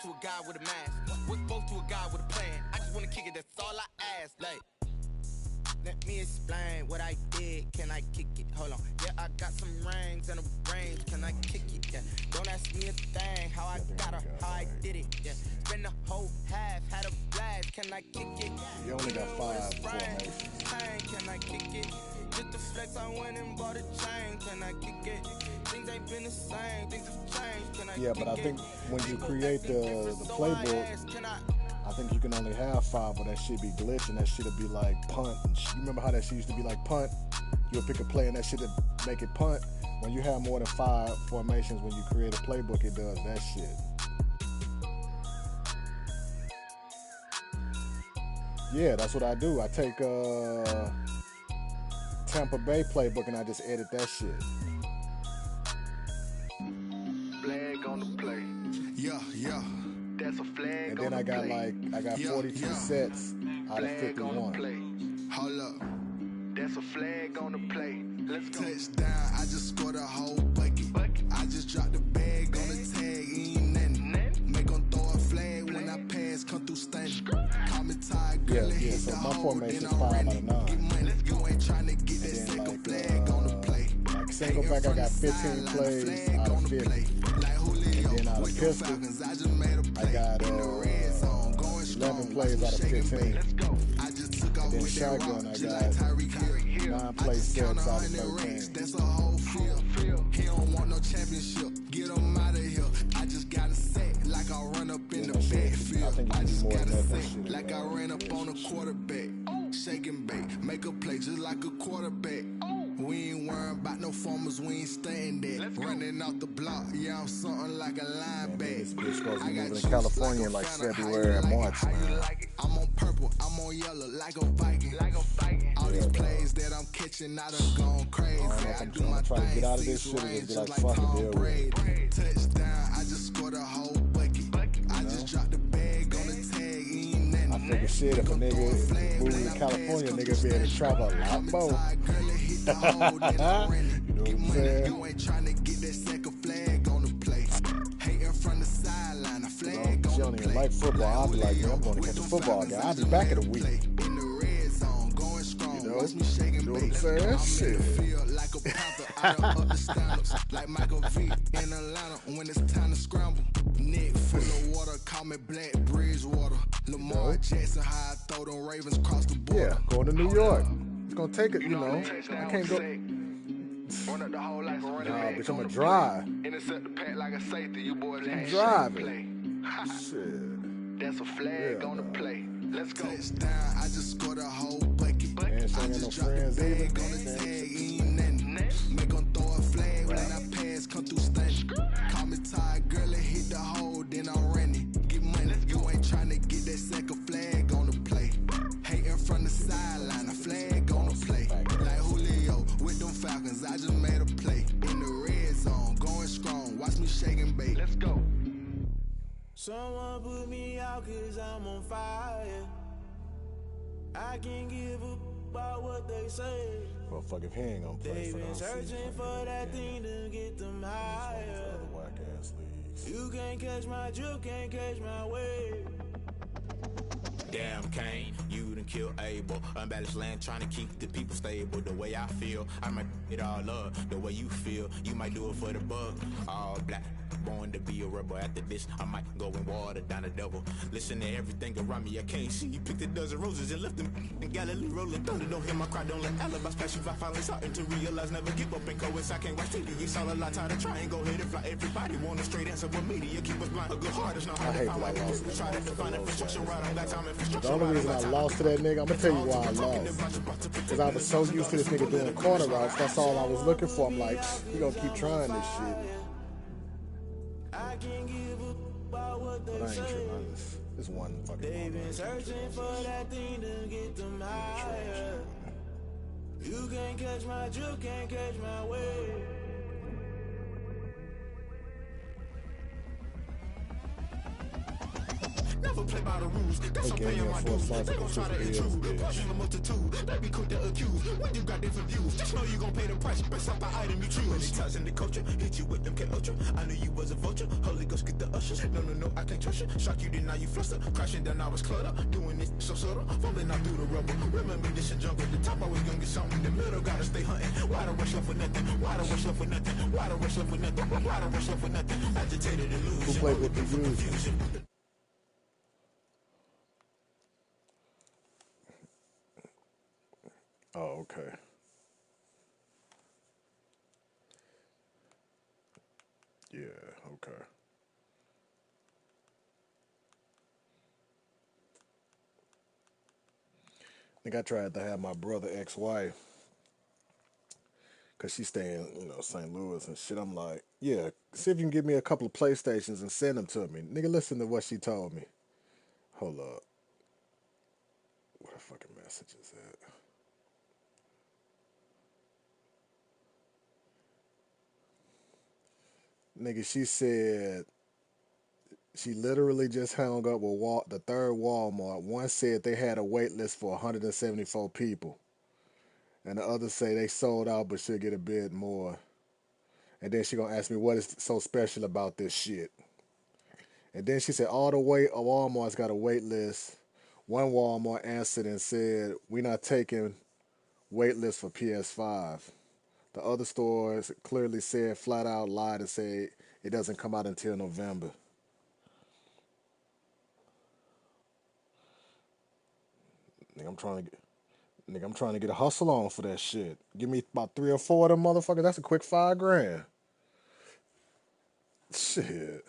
to a guy with a mask? What spoke to a guy with a plan? I just wanna kick it, that's all I ask. Like, let me explain what I did. Can I kick it? Hold on. Yeah, I got some rings and a range. Can I kick it? Yeah. Don't ask me a thing. How I got her, how I did it. Yeah. Spend the whole half, had a blast. Can I kick it? You only got 5 formations. Can I kick it? Just the flex, I went and bought a chain. Can I kick it? Things ain't been the same. Things have changed. Can I kick it? Yeah, but I think when you create the playbook, I think you can only have 5, or that shit be glitching. That shit'll be like punt. You remember how that shit used to be like punt? You'll pick a play and that shit'll make it punt. When you have more than 5 formations, when you create a playbook, it does that shit. Yeah, that's what I do. I take Tampa Bay playbook and I just edit that shit. Flag on the play. Yeah, yeah. That's a flag. And then I got 42 sets out of 51. Hold up. That's a flag on the play. Let's go. Touchdown, I just scored a whole bucket. I just dropped the bag on the tag, ain't nothing. Make them throw a flag when I pass, come through stunning. Call me tired, girl, yeah, so my formation is 5 out of 9. You ain't trying to get that second flag on the play. Like single back, I got 15 plays out of 50. And then out of pistol, I got 11 plays out of 15. And then shotgun, I got 9 play sets out of 13. That's a whole field. He don't want no championship. Get him out of here. I just got a set like I run up in the backfield. I just got a set like I ran up on a quarterback. Shake and bake, make a play just like a quarterback. We ain't worrying about no formers, we ain't staying there. Running out the block, yeah, I'm something like a linebacker. This bitch supposed to be moving to California in like February and March, man. I'm on purple, I'm on yellow, like a Viking. All these plays that I'm catching, I done gone crazy. I do my thing, to get out of this shit and just be like, fuck it, deal with it. Touchdown, I just scored a whole bucket. I just dropped the bag on the tag, ain't nothing. I figure shit, if a nigga moving to California, nigga be able to travel a lot more. You know what I'm saying? You ain't trying to get that second flag on the play. Hating from the sideline, a flag on the play. She don't even like football. I'll be like, man, I'm going to catch a football game. I'll be back in a week. In the red zone, going strong. You know? Watch me shaking, what I'm saying? Shit. Feel like a panther, I done up the standards. Like Michael V in Atlanta when it's time to scramble. Neck full of water, call me Black Bridgewater. Lamar Jackson, how I throw them Ravens across the border. Yeah, going to New York. It's gonna take it, you know. I can't go. Run up the whole life and run Nah, bitch, I'ma drive. Intercept the pack like a safety, you boys ain't driving. Shit. That's a flag on the play. Let's go. Touchdown, I just scored a whole bucket. Man, she ain't got no friends either. Make them throw a flag when I pass, come through stunning. Call me tired, girl, and hit the hole, then I'm running. Get money, you ain't trying to get that second flag on the play. Hating from the sideline, a flag on the play. Like Julio with them Falcons, I just made a play. In the red zone, going strong, watch me shake and bake. Let's go. Someone put me out cause I'm on fire. I can't give up about what they say. Well, fuck if he ain't gonna play for those searching for that thing to get them higher. Whack ass leagues. You can't catch my drift, can't catch my wave. Damn Kane, you done kill Abel. Unbalanced land trying to keep the people stable. The way I feel, I might it all up. The way you feel, you might do it for the bug. All black, born to be a rebel. After this, I might go and water down the double. Listen to everything around me, I can't see. You picked a dozen roses and left them in Galilee rolling thunder. Don't hear my cry, don't let alibis flash. If I finally starting to realize, never give up and coerce. I can't watch TV, it's all a lot. Time to try and go ahead and fly. Everybody want a straight answer, but media keep us blind. A good heart is not hard to find. Like we try to define infrastructure right on that time. The only reason I lost to that nigga, I'm gonna tell you why I lost. Because I was so used to this nigga doing corner routes, that's all I was looking for. I'm like, he gonna keep trying this shit. But I ain't tripping. This one fucking they've been searching for that thing to get them higher. You can't catch my drift, can't catch my wave. Never never play by the rules. That's They I'm gave me paying a my full dues. slice They of gon' try to Pacific intrude. Hills, Pushing a multitude. They be quick to accuse. When you got different views, just know you gon' pay the price based off the item you choose. Many times in the culture, hit you with them K Ultra. I knew you was a vulture. Holy Ghost get the ushers. No, no, no, I can't trust you. Shock you, then now you fluster. Crashing down, I was cluttered. Doing this so subtle. Fumbling out through the rubble. Remember this in jungle. The top I was young, get something in the middle. Gotta stay hunting. Why the rush left for nothing? Why the rush left for nothing? Why the rush left for nothing? Why the rush left for nothing? Agitated illusion. Who played with the confusion? Oh, okay. Yeah, okay. I think I tried to have my brother ex-wife, cause she staying, St. Louis and shit. I'm like, yeah, see if you can give me a couple of PlayStations and send them to me. Nigga, listen to what she told me. Hold up. What a fucking message is that? Nigga, she said she literally just hung up with the third Walmart. One said they had a wait list for 174 people. And the other say they sold out but should get a bit more. And then she gonna ask me what is so special about this shit. And then she said all the Walmart's got a wait list. One Walmart answered and said, "We not taking wait list for PS5." The other stores clearly said, flat out lied and said it doesn't come out until November. Nigga, I'm trying to get a hustle on for that shit. Give me about 3 or 4 of them motherfuckers. That's a quick $5,000. Shit.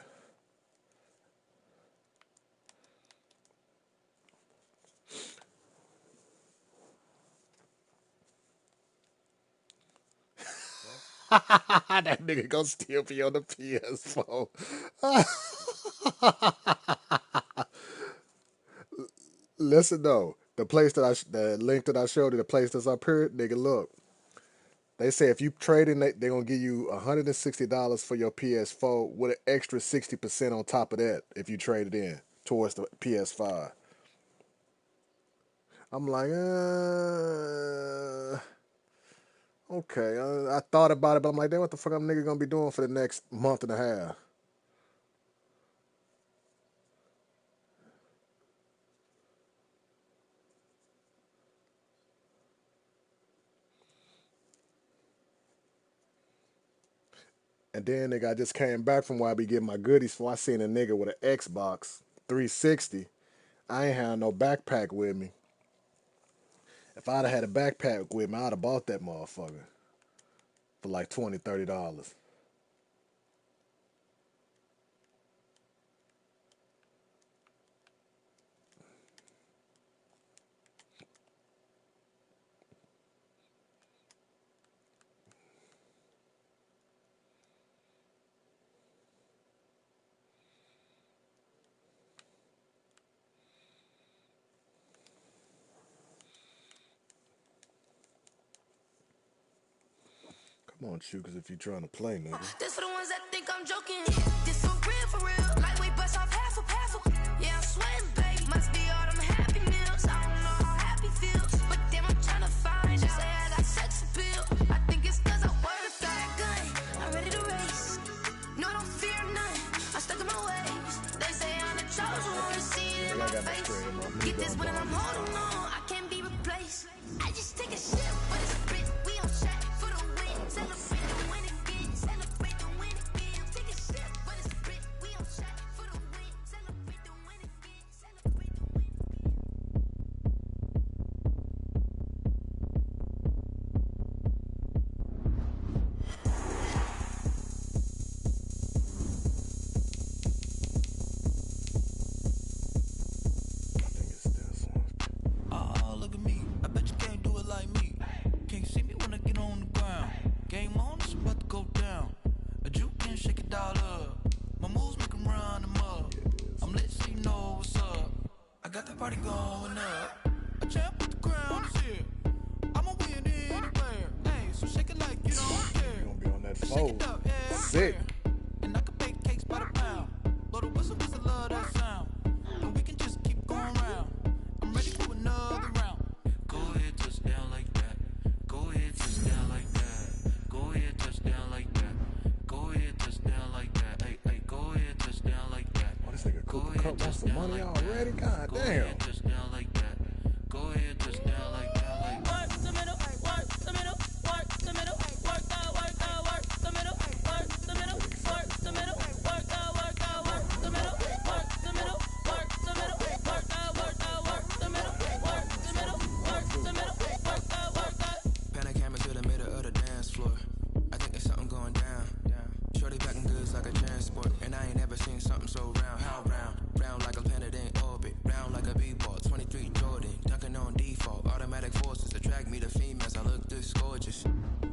That nigga gonna still be on the PS4. Listen though, the link that I showed you, the place that's up here, nigga, look. They say if you trade in, they're gonna give you $160 for your PS4 with an extra 60% on top of that if you trade it in towards the PS5. I'm like, okay. I thought about it, but I'm like, then what the fuck I'm nigga gonna be doing for the next month and a half? And then nigga, I just came back from where I be getting my goodies for. I seen a nigga with an Xbox 360. I ain't had no backpack with me. If I'd have had a backpack with me, I'd have bought that motherfucker for like $20, $30. Come on, Chukers, if you trying to play, nigga. This for the ones that think I'm joking. This for real. Like we bust off half a. Yeah, I'm sweating, babe. Must be all them happy meals. I don't know how happy feels, but damn, I'm trying to find. Just say I got sex appeal. I think it's 'cause I word of that gun. I'm ready to race. No, I don't fear nothing. I'm stuck in my ways. They say I'm the chosen one. See it in my face. Get this when I'm holding on. I can't be replaced. I just take a shit, but it's a bit. We on chat for the win. Celebrate the win again. Celebrate the win again. Take a shit, but it's a bit. We on chat for the win. Celebrate the win again. Celebrate the win again. I think it's this one. Oh, look at me. I bet you can't do it like me. Can't see me when I get on the ground. Game on, it's about to go down. A juke can shake it all up. My moves make 'em run them up. I'm lit so you know what's up. I got the party going up. A champ with the crown is here. I'ma win anywhere. Hey, so shake it like you don't care. You gonna be on that Shake phone. it up, yeah. Sick. And I can bake cakes by the pound. Blow the whistle 'cause I love that sound. And we can just Want some money already? God damn. Touchdown like that. Go ahead, touchdown like that. Work the middle, work the middle, work the middle, work out, work out, work the middle, work the middle, work the middle, work out, work out, work the middle, work the middle, work the middle, work out, work out, work the middle, work the middle, work the middle, work out, work out. Panic came into the middle of the dance floor. I think there's something going down. Shorty packing goods like a transport, and I ain't never seen something so round. How round? Round like a planet in orbit, round like a b-ball. 23 Jordan, dunking on default. Automatic forces attract me to females. I look this gorgeous.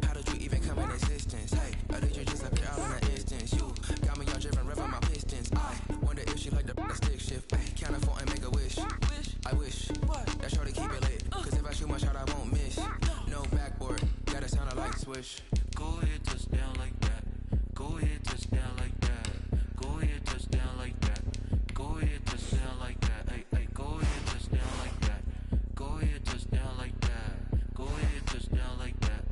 How did you even come in existence? Hey, or did you just appear out in an instance? You got me all driven, revving my pistons. I wonder if she like the stick shift. Hey, count it 4 and make a wish. I wish that shorty keep it lit, cause if I shoot my shot, I won't miss. No backboard, gotta sound like swish. Go ahead, touchdown like that. Go ahead, touchdown like that. Go ahead, touchdown like that. Go ahead, touchdown like that. Hey, hey, go ahead, touchdown like that. Go ahead, touchdown like that. Go ahead, touchdown like that.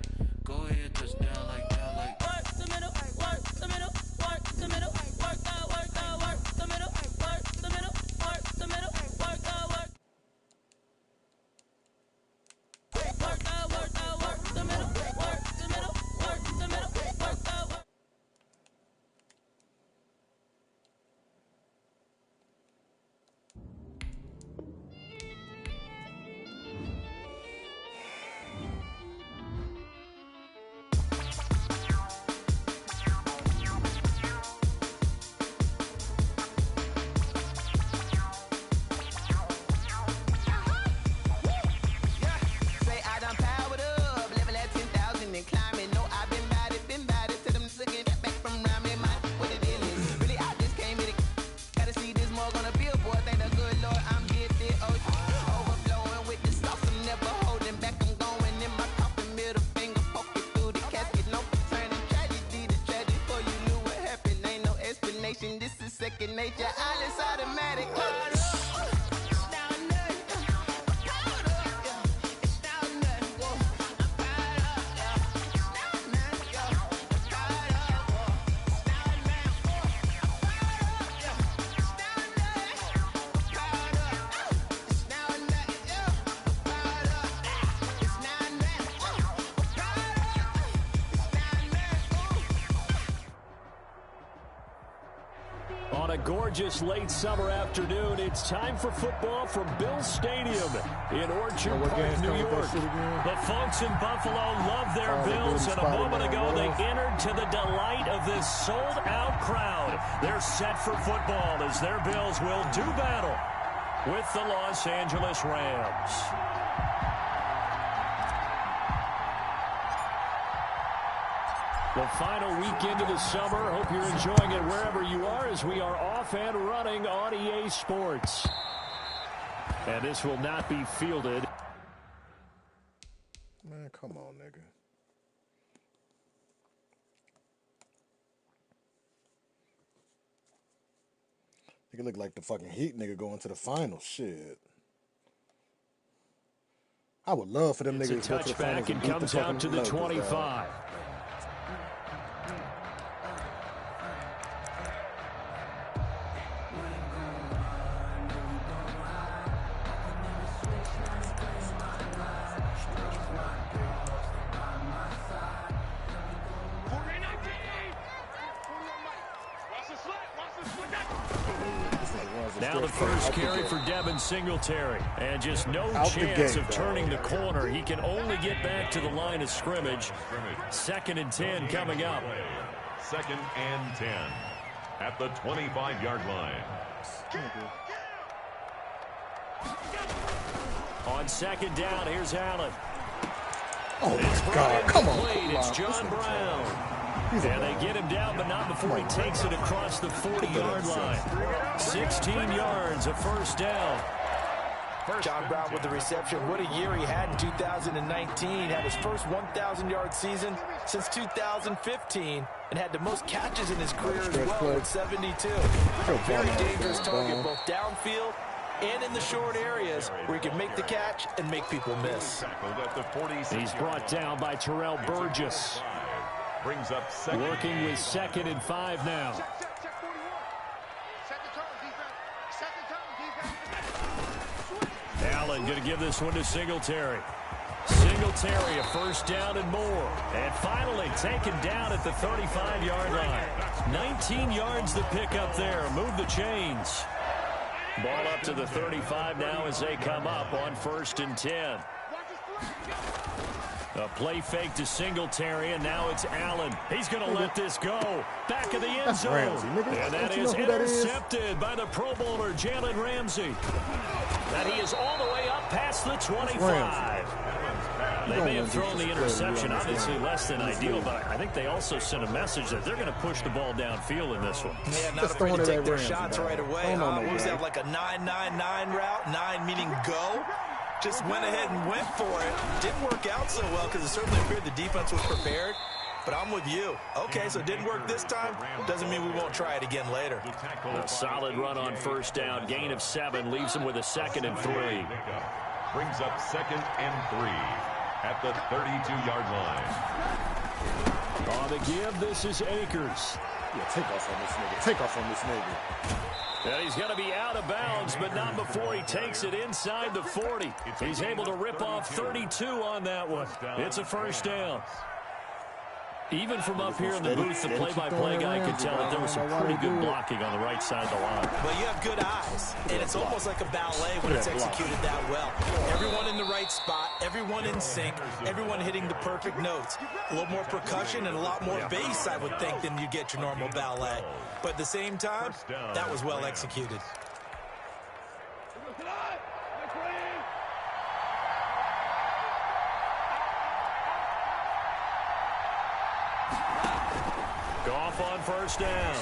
Go ahead, touchdown like that. Like work the middle, work the middle, work the middle, work out, work out, work the middle, work the middle, work the middle, work out, work. Work out, work out, work the middle, work the middle, work the middle, work out, work. Say I done powered up, level at 10,000 and climbing. No, I've been bad it to them niggas get back from around me. Man, what the deal is? Really, I just came here to gotta see this mug on a billboard. Thank the good Lord, I'm gifted. Oh, overflowing with the sauce, I'm never holding back. I'm going in my coffin, middle finger poking through the casket. No turning tragedy to tragedy. For you knew what happened, ain't no explanation. This is second nature. All is automatic. On a gorgeous late summer afternoon, it's time for football from Bill Stadium in Orchard Park, New York. The folks in Buffalo love their Bills, and a moment ago they entered to the delight of this sold-out crowd. They're set for football as their Bills will do battle with the Los Angeles Rams. The final weekend of the summer. Hope you're enjoying it wherever you are as we are off and running on EA Sports. And this will not be fielded. Man, come on, nigga. Nigga look like the fucking Heat nigga going to the finals. Shit. I would love for them niggas to go to the finals. It's a touchback and comes out to the 25. Now the first carry for Devin Singletary. And just no chance of turning the corner. He can only get back to the line of scrimmage. 2nd and 10 coming up. 2nd and 10 at the 25-yard line. On 2nd down, here's Allen. Oh, my God. Come on. It's John Brown. And they get him down, but not before he takes it across the 40-yard line. 16 yards, a first down. John Brown with the reception. What a year he had in 2019. Had his first 1,000-yard season since 2015 and had the most catches in his career as well with 72. A very dangerous target both downfield and in the short areas where he can make the catch and make people miss. He's brought down by Terrell Burgess. Brings up second. Working with 2nd and 5 now. Second turn, defense. Second turn. Allen going to give this one to Singletary. Singletary, a first down and more. And finally taken down at the 35-yard line. 19 yards to pick up there. Move the chains. Ball up to the 35 now as they come up on 1st and 10. A play fake to Singletary, and now it's Allen. He's going to let this go. Back of the end zone. And that is intercepted by the Pro Bowler, Jalen Ramsey. That he is all the way up past the 25. They may have thrown the interception, obviously less than ideal, but I think they also sent a message that they're going to push the ball downfield in this one. Yeah, not afraid to take their shots right away. What was that, like a 9-9-9 route? 9 meaning go? Just went ahead and went for it. Didn't work out so well because it certainly appeared the defense was prepared. But I'm with you. Okay, so it didn't work this time. Doesn't mean we won't try it again later. A solid run on first down. Gain of 7 leaves them with a 2nd and 3. Brings up 2nd and 3 at the 32-yard line. On the give, this is Akers. Yeah, take off on this nigga. Take off on this nigga. And he's going to be out of bounds, but not before he takes it inside the 40. He's able to rip off 32 on that one. It's a first down. Even from up here in the booth, the play-by-play guy could tell that there was some pretty good blocking on the right side of the line. Well, you have good eyes, and it's almost like a ballet when it's executed that well. Everyone in the right spot, everyone in sync, everyone hitting the perfect notes. A little more percussion and a lot more bass, I would think, than you get your normal ballet. But at the same time, that was well executed. Goff on first down.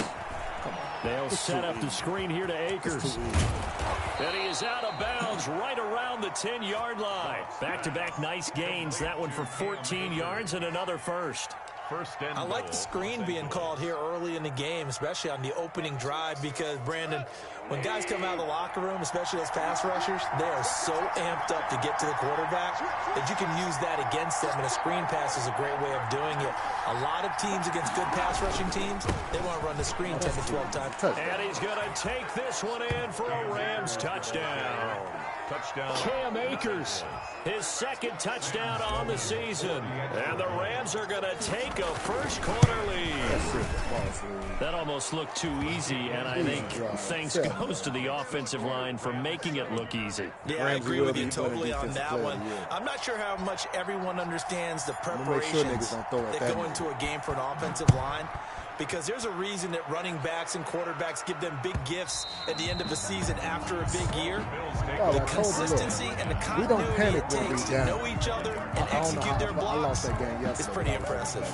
They'll set up the screen here to Akers. And he is out of bounds right around the 10-yard line. Back-to-back nice gains. That one for 14 yards and another first. I like the screen being called here early in the game, especially on the opening drive, because, Brandon, when guys come out of the locker room, especially those pass rushers, they are so amped up to get to the quarterback that you can use that against them, and a screen pass is a great way of doing it. A lot of teams against good pass rushing teams, they want to run the screen 10 to 12 times. And he's going to take this one in for a Rams touchdown. Cam Akers, his 2nd touchdown on the season. And the Rams are going to take a first-quarter lead. That almost looked too easy, and I think thanks goes to the offensive line for making it look easy. Yeah, I agree with you totally on that one. I'm not sure how much everyone understands the preparations that go into a game for an offensive line, because there's a reason that running backs and quarterbacks give them big gifts at the end of the season after a big year. The consistency and the continuity it takes to know each other and execute their blocks is pretty impressive.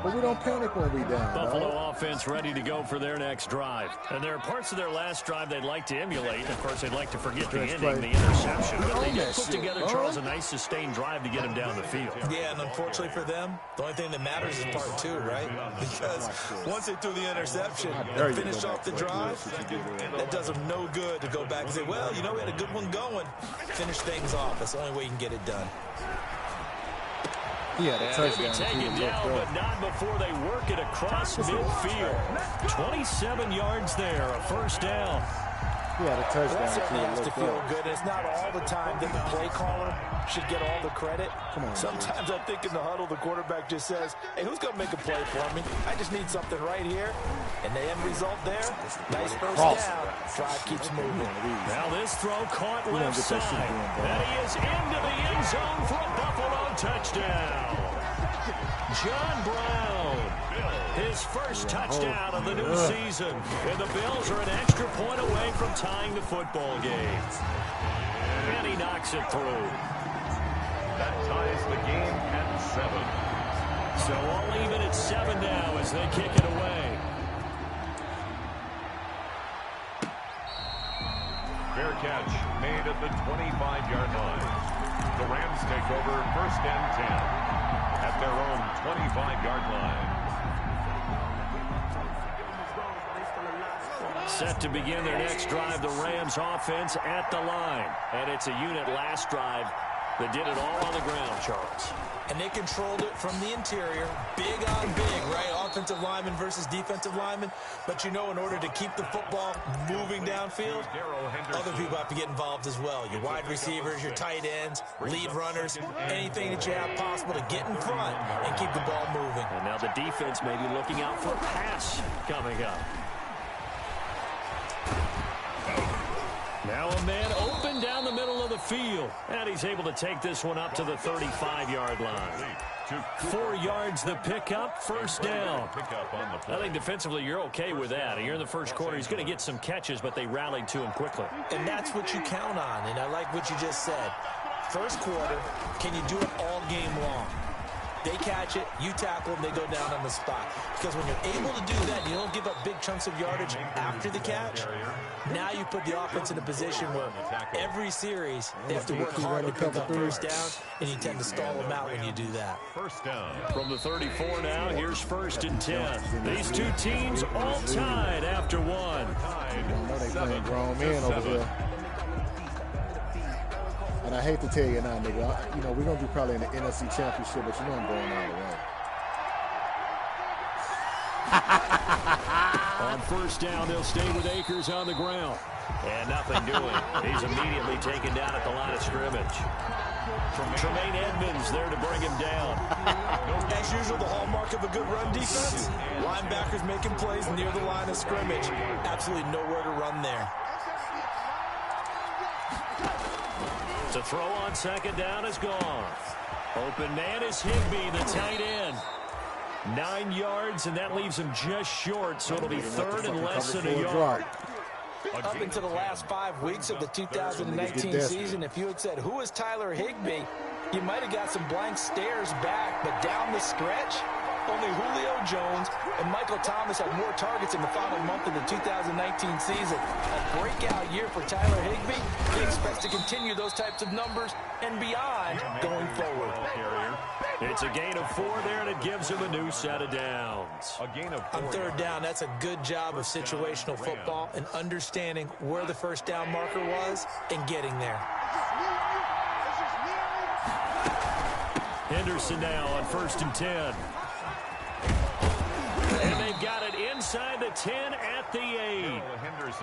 But we don't panic when we down. Buffalo offense ready to go for their next drive. And there are parts of their last drive they'd like to emulate. Of course, they'd like to forget the ending, the interception. But they did put together, Charles, a nice sustained drive to get them down the field. Yeah, and unfortunately for them, the only thing that matters is part 2, right? Because once they threw the interception and finished off the drive, that does them no good to go back and say, well, you know, we had a good one going. Finish things off. That's the only way you can get it done. Yeah, the touchdown. Taken down, but not before they work it across midfield. 27 yards there, a first down. Yeah, the touchdown. That certainly has to feel good. It's not all the time that the play caller should get all the credit. Sometimes I think in the huddle, the quarterback just says, hey, who's going to make a play for me? I just need something right here. And the end result there, nice first down. Drive keeps moving. Now this throw caught left side. And he is into the end zone for a Buffalo touchdown. John Brown, his first touchdown of the new season. And the Bills are an extra point away from tying the football game. And he knocks it through. That ties the game at 7. So all even at 7 now as they kick it away. Fair catch made at the 25-yard line. The Rams take over 1st and 10 at their own 25-yard line. Set to begin their next drive, the Rams offense at the line. And it's a unit last drive that did it all on the ground, Charles. And they controlled it from the interior. Big on big, right? offensive lineman versus defensive lineman. But you know, in order to keep the football moving downfield, other people have to get involved as well. Your wide receivers, your tight ends, lead runners, anything that you have possible to get in front and keep the ball moving. And now the defense may be looking out for a pass coming up. Now a man open down the middle of the field. And he's able to take this one up to the 35-yard line. 4 yards the pickup, first down. I think defensively you're okay with that. Here in the first quarter, he's going to get some catches, but they rallied to him quickly. And that's what you count on, and I like what you just said. First quarter, can you do it all game long? They catch it, you tackle them, they go down on the spot. Because when you're able to do that, you don't give up big chunks of yardage after the catch. Now you put the offense in a position where every series they have to work hard to pick up first down, and you tend to stall them out when you do that. First down. From the 34 now, here's 1st and 10. These two teams all tied after one. I know they playing grown men over here. And I hate to tell you now, nigga, you know, we're going to be probably in the NFC Championship, but you know I'm going all the way. On first down, they'll stay with Akers on the ground. And nothing doing. He's immediately taken down at the line of scrimmage. Tremaine Edmonds there to bring him down. As usual, the hallmark of a good run defense. Linebackers making plays near the line of scrimmage. Absolutely nowhere to run there. The throw on second down is gone. Open man is Higbee, the tight end. 9 yards, and that leaves him just short, so it'll be third and less than a yard. Up into the last 5 weeks of the 2019 season, if you had said, who is Tyler Higbee, you might have got some blank stares back, but down the stretch, only Julio Jones and Michael Thomas had more targets in the final month of the 2019 season. A breakout year for Tyler Higbee. He expects to continue those types of numbers and beyond going forward. It's a gain of 4 there, and it gives him a new set of downs. A gain of 4. On third down, that's a good job of situational football and understanding where the first down marker was and getting there. Henderson now on 1st and 10. And they've got it inside the 10 at the 8.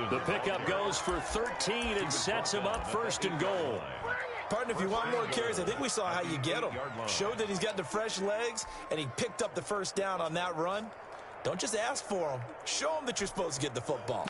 The pickup goes for 13 and sets him up 1st and goal. Partner, if you want more carries, I think we saw how you get him. Showed that he's got the fresh legs, and he picked up the first down on that run. Don't just ask for him. Show him that you're supposed to get the football.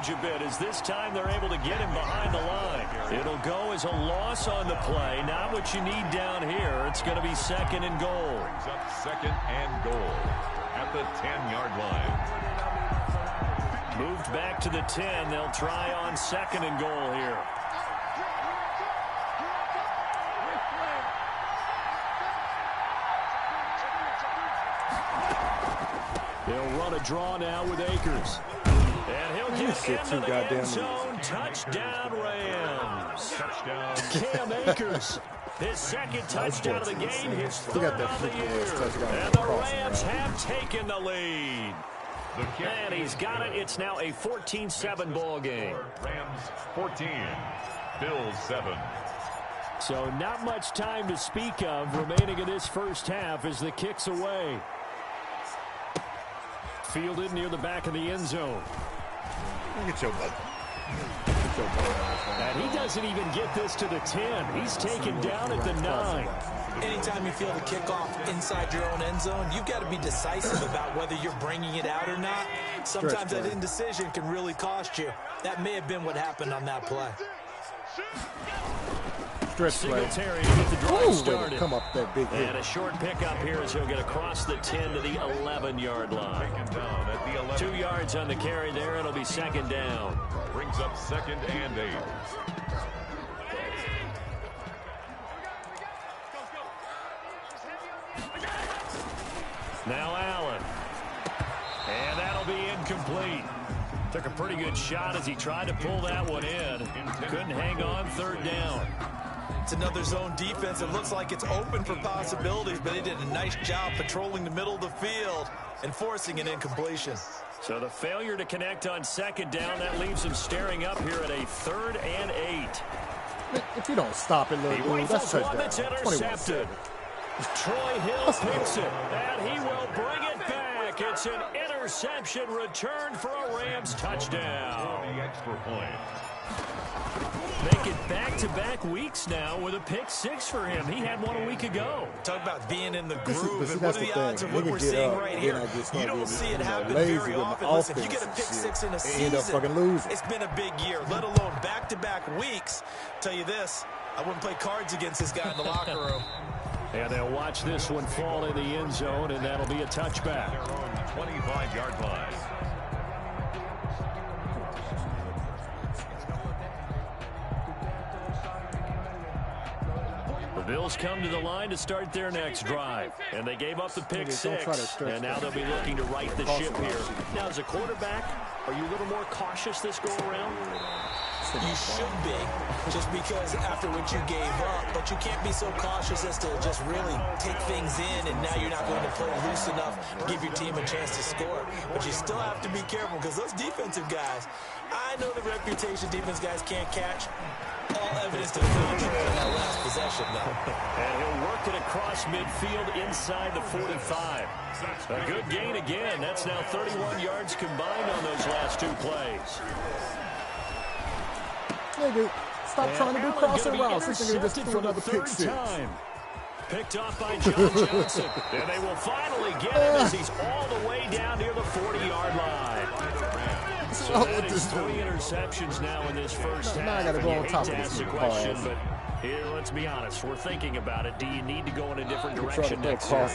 A bit as this time they're able to get him behind the line. It'll go as a loss on the play. Not what you need down here. It's going to be 2nd and goal. Brings up 2nd and goal at the 10-yard line. Moved back to the 10. They'll try on 2nd and goal here. They'll run a draw now with Akers. And he'll get into the end zone. Touchdown, Rams. Touchdown. Cam Akers. His 2nd touchdown of the game. His 3rd of the year. And the Rams have taken the lead. And he's got it. It's now a 14-7 ball game. Rams 14. Bills 7. So not much time to speak of remaining in this first half as the kick's away. Fielded near the back of the end zone. Get your butt. And he doesn't even get this to the 10. He's taken down at the 9. Anytime you feel the kickoff inside your own end zone, you've got to be decisive about whether you're bringing it out or not. Sometimes that indecision can really cost you. That may have been what happened on that play. Singletary to get the drive started. Come up that big hit. And a short pickup here as he'll get across the 10 to the 11-yard line. 2 yards on the carry there. It'll be 2nd down. Brings up 2nd and 8. Now Allen. And that'll be incomplete. Took a pretty good shot as he tried to pull that one in. Couldn't hang on 3rd down. It's another zone defense. It looks like it's open for possibilities, but they did a nice job patrolling the middle of the field and forcing an incompletion. So the failure to connect on second down, that leaves them staring up here at a 3rd and 8. If you don't stop it, little dude, that's touchdown. That's intercepted. Troy Hill picks it, and he will bring it back. It's an interception return for a Rams touchdown. The extra point. Make it back-to-back weeks now with a pick 6 for him. He had one a week ago. Talk about being in the groove. And what are the odds of what we're seeing right here? You don't see it happen very often. Listen, if you get a pick 6 in a season, it's been a big year, let alone back-to-back weeks. Tell you this, I wouldn't play cards against this guy in the locker room. And they'll watch this one fall in the end zone, and that'll be a touchback. 25-yard line. The Bills come to the line to start their next drive, and they gave up the pick 6, and now they'll be looking to right the ship here. Now, as a quarterback, are you a little more cautious this go-around? You should be, just because after what you gave up, but you can't be so cautious as to just really take things in, and now you're not going to play loose enough to give your team a chance to score. But you still have to be careful, because those defensive guys, I know the reputation defense guys can't catch. All evidence to the contrary in that last possession, though. And he'll work it across midfield inside the 45. A good gain again. That's now 31 yards combined on those last 2 plays. Nigga, stop trying to do crossing routes. This nigga just threw another pick 6. Picked off by John Johnson. And they will finally get him as he's all the way down near the 40-yard line. So that is 3 interceptions now in this first half. Now I got to go on top of this question, but here, let's be honest. We're thinking about it. Do you need to go in a different direction next year?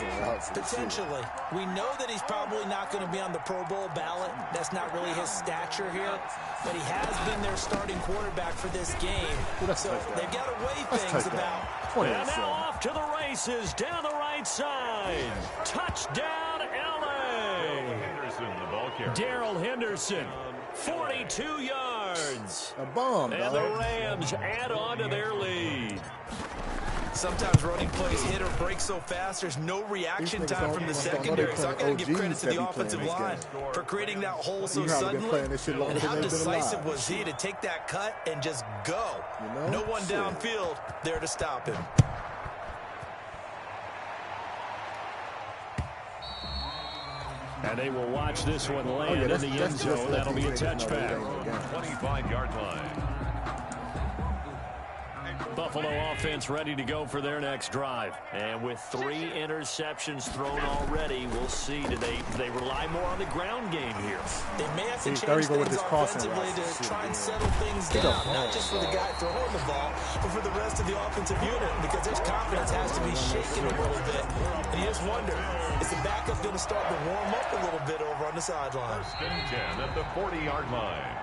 Potentially. We know that he's probably not going to be on the Pro Bowl ballot. That's not really his stature here. But he has been their starting quarterback for this game. So they've got to weigh things about. And now off to the races down the right side. Touchdown, L.A. Darrell Henderson, 42 yards. A bomb, and the Rams add on to their lead. Sometimes running plays hit or break so fast, there's no reaction time from the secondary. So I got to give credit to the offensive line for creating that hole so suddenly. And how decisive was he to take that cut and just go? No one downfield there to stop him. And they will watch this one land in the end zone. That'll be a touchback. 25-yard line. Buffalo offense ready to go for their next drive. And with 3 interceptions thrown already, we'll see. Do they rely more on the ground game here? They may have to change things offensively to try and settle things down. Not just for the guy throwing the ball, but for the rest of the offensive unit, because their confidence has to be shaken a little bit. And you just wonder, is the backup going to start to warm up a little bit over on the sideline? 10 at the 40-yard line.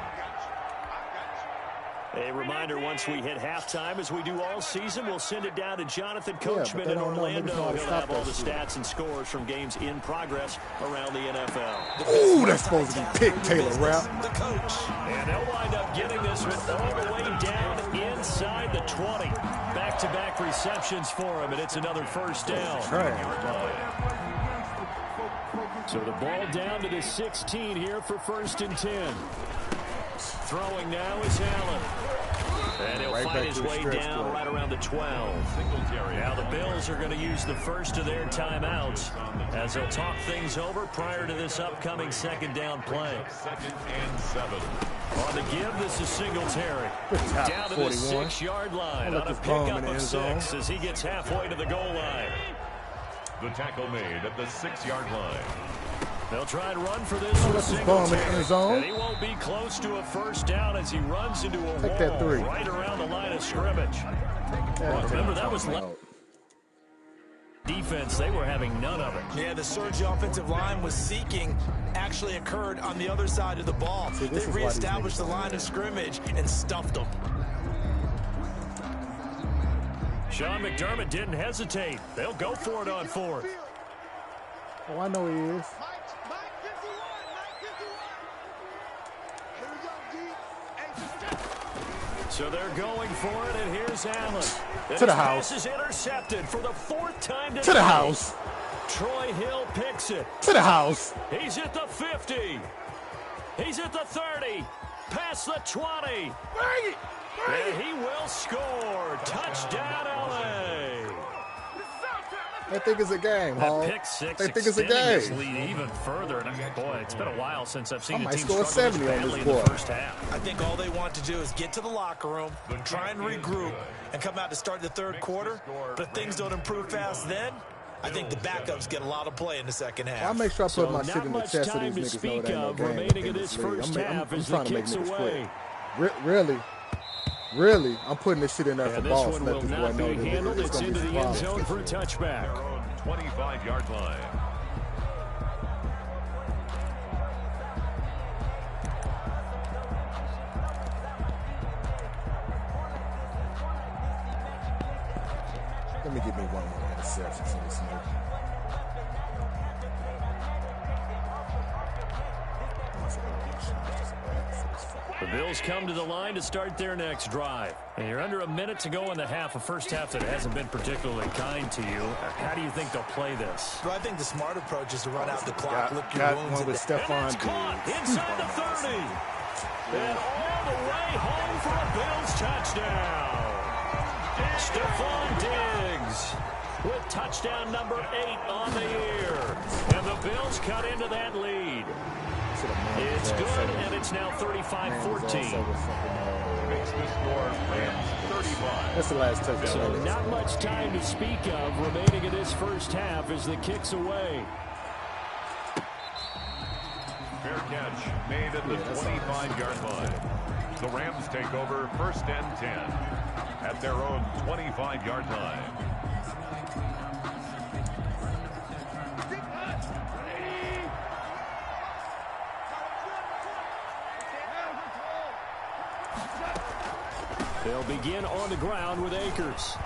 A reminder, once we hit halftime, as we do all season, we'll send it down to Jonathan Coachman in Orlando. He'll have all the stats and scores from games in progress around the NFL. Ooh, that's supposed to be pick Taylor Rapp. The coach. And they'll wind up getting this one all the way down inside the 20. Back-to-back receptions for him, and it's another first down. So the ball down to the 16 here for 1st and 10. Throwing now is Allen. And he'll find his way down right around the 12. Now the Bills are going to use the first of their timeouts as they'll talk things over prior to this upcoming 2nd down play. 2nd and 7. On the give, this is Singletary. Down to the 6-yard line on a pickup of 6 as he gets halfway to the goal line. The tackle made at the 6-yard line. They'll try and run for this one. Singletary. And he won't be close to a first down as he runs into a wall right around the line of scrimmage. Remember, that was defense. They were having none of it. Yeah, the surge the offensive line was seeking actually occurred on the other side of the ball. They reestablished the line of scrimmage and stuffed them. Sean McDermott didn't hesitate. They'll go for it on 4th. Oh, I know he is. So they're going for it, and here's Allen. To the house. Pass is intercepted for the 4th time today. To the house. Troy Hill picks it. To the house. He's at the 50. He's at the 30. Past the 20. And he will score. Touchdown, LA. They think it's a game, Hall. Pick six, they think it's a game. This lead even further. And boy, it's been a while since I've seen a team score 70 on this in the board. first half. I think all they want to do is get to the locker room, try and regroup, and come out to start the third quarter. But if things don't improve fast then, I think the backups get a lot of play in the second half. I'll make sure I put my shit in the chest so these niggas know it ain't no game. Remaining in this first half as the kicks away. Really, I'm putting this shit in there for balls. This one will not be handled. It's into the end zone for a touchback. 25-yard line. Let me give me one more interception so this nigga. The Bills come to the line to start their next drive. And you're under a minute to go in the half, a first half that hasn't been particularly kind to you. How do you think they'll play this? Well, I think the smart approach is to run out the clock, lick your Got wounds. one with Stephon Diggs. Inside the 30. And all the way home for a Bills touchdown. Stephon Diggs with touchdown number 8 on the year. And the Bills cut into that lead. It's good, and it's now 35-14. Makes the score Rams 35. That's the last touchdown. So not much time to speak of remaining in this first half as the kick's away. Fair catch made at the 25-yard line. The Rams take over 1st and 10 at their own 25-yard line. They'll begin on the ground with Akers.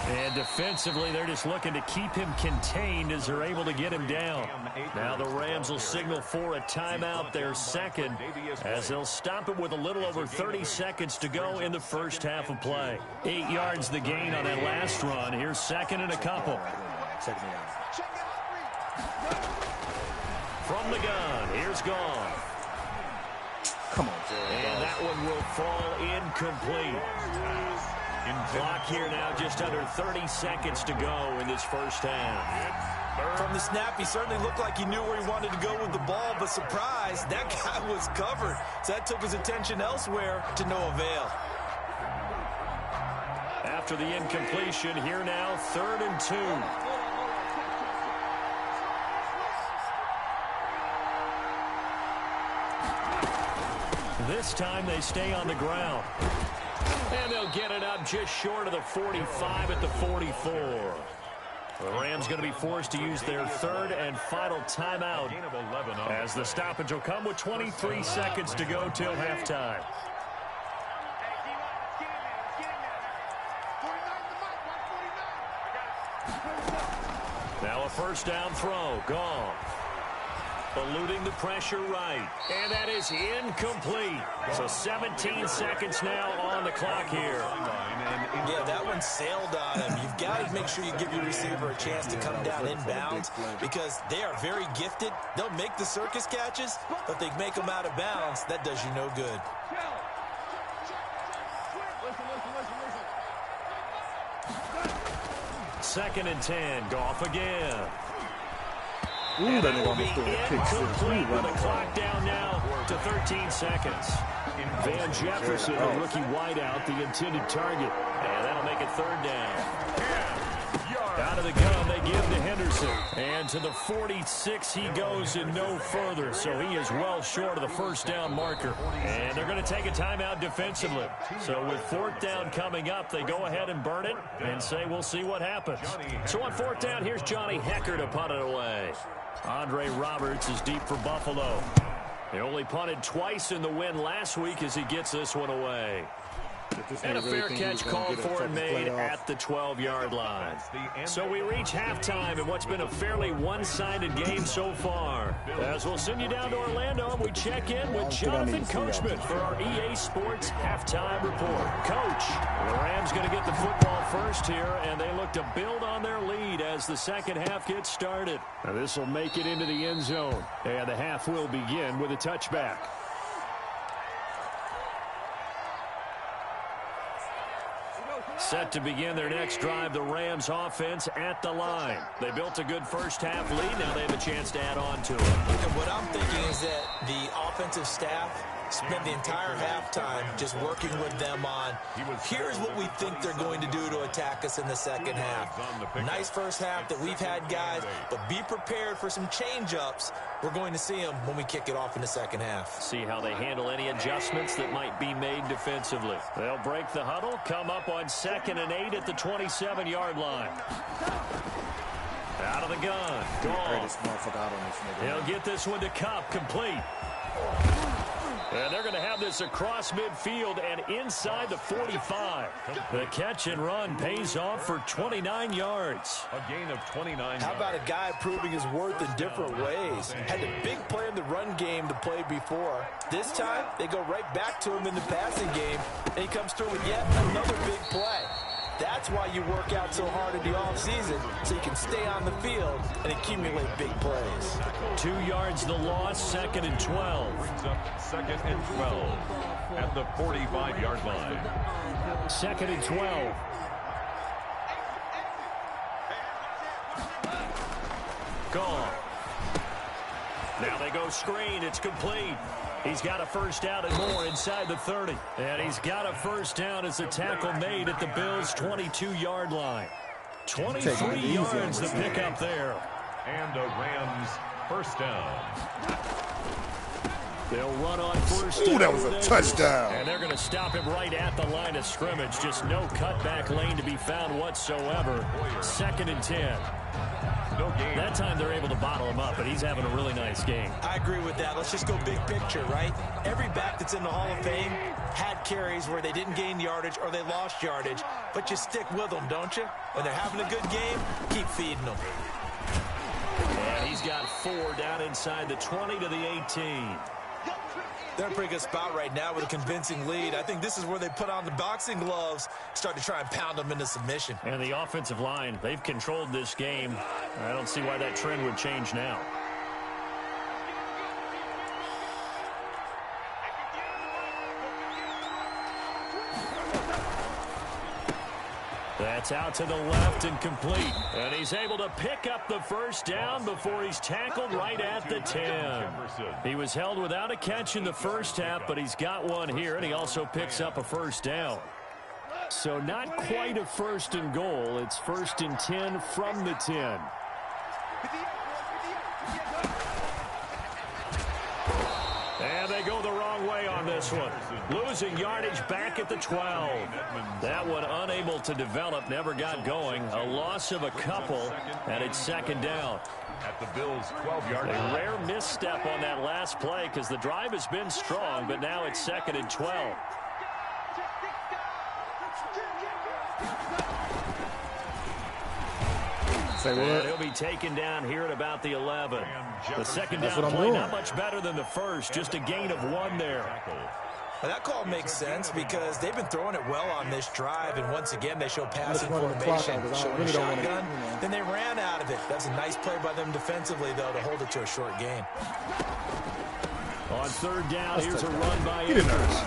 And defensively, they're just looking to keep him contained as they're able to get him down. Now the Rams will signal for a timeout, their second, as they'll stop it with a little over 30 seconds to go in the first half of play. 8 yards the gain on that last run. Here's second and a couple. From the gun, here's Gone. Come on, and that one will fall incomplete. Clock here now, just under 30 seconds to go in this first half. From the snap, he certainly looked like he knew where he wanted to go with the ball, but surprise, that guy was covered. So that took his attention elsewhere to no avail. After the incompletion, here now, 3rd and 2. This time they stay on the ground. And they'll get it up just short of the 45 at the 44. The Rams going to be forced to use their 3rd and final timeout as the stoppage will come with 23 seconds to go till halftime. Now a first down throw. Gone. Eluding the pressure right. And that is incomplete. So 17 seconds now on the clock here. Yeah, that one sailed on him. You've got to make sure you give your receiver a chance to come down inbounds because they are very gifted. They'll make the circus catches, but they make them out of bounds. That does you no good. Second and 10. Goff again. Ooh, and that will be incomplete with the clock down now to 13 seconds. Van Jefferson, a rookie wideout, the intended target. And that'll make it 3rd down. Out of the gun, they give to Henderson. And to the 46 he goes and no further. So he is well short of the first down marker. And they're going to take a timeout defensively. So with 4th down coming up, they go ahead and burn it and say we'll see what happens. So on 4th down, here's Johnny Hecker to punt it away. Andre Roberts is deep for Buffalo. They only punted twice in the win last week as he gets this one away. And a fair catch called for and made at the 12-yard line. So we reach halftime in what's been a fairly one-sided game so far. As we'll send you down to Orlando, we check in with Jonathan Coachman for our EA Sports Halftime Report. Coach, the Rams going to get the football first here, and they look to build on their lead as the second half gets started. Now this will make it into the end zone, and the half will begin with a touchback. Set to begin their next drive, the Rams offense at the line. They built a good first half lead. Now they have a chance to add on to it. And what I'm thinking is that the offensive staff spent the entire halftime just working with them on, here's what we think they're going to do to attack us in the second half. Nice first half that we've had, guys, but be prepared for some change-ups. We're going to see them when we kick it off in the second half. See how they handle any adjustments that might be made defensively. They'll break the huddle, come up on 2nd and 8 at the 27-yard line. Out of the gun. Gone. He'll get this one to Cup, complete. And they're going to have this across midfield and inside the 45. The catch and run pays off for 29 yards. A gain of 29 How about a guy proving his worth in different ways? Had a big play in the run game to play before. This time, they go right back to him in the passing game, and he comes through with yet another big play. That's why you work out so hard in the offseason, so you can stay on the field and accumulate big plays. 2 yards the loss, 2nd and 12. Brings up 2nd and 12 at the 45-yard line. 2nd and 12. Gone. Now they go screen. It's complete. He's got a first down and more inside the 30. And he's got a first down as a tackle made at the Bills' 22-yard line. 23 yards to pick up there. And a Rams first down. They'll run on first down. Ooh, that was a touchdown. And they're going to stop him right at the line of scrimmage. Just no cutback lane to be found whatsoever. 2nd and 10. No game. That time they're able to bottle him up, but he's having a really nice game. I agree with that. Let's just go big picture, right? Every back that's in the Hall of Fame had carries where they didn't gain yardage or they lost yardage, but you stick with them, don't you? When they're having a good game, keep feeding them. And he's got 4 down inside the 20 to the 18. They're in a pretty good spot right now with a convincing lead. I think this is where they put on the boxing gloves, start to try and pound them into submission. And the offensive line, they've controlled this game. I don't see why that trend would change now. That's out to the left and complete. And he's able to pick up the first down before he's tackled right at the 10. He was held without a catch in the first half, but he's got one here, and he also picks up a first down. So not quite a 1st and goal. It's 1st and 10 from the 10. And they go the wrong way on this one. Losing yardage back at the 12. That one unable to develop, never got going. A loss of a couple, and it's 2nd down. At the Bills' 12-yard line. A rare misstep on that last play because the drive has been strong, but now it's 2nd and 12. And he'll be taken down here at about the 11. The second down play, not much better than the first, just a gain of 1 there. Well, that call makes sense because they've been throwing it well on this drive, and once again they show passing formation, showing a shotgun. Then they ran out of it. That's a nice play by them defensively, though, to hold it to a short gain. On 3rd down, here's a run by Akers.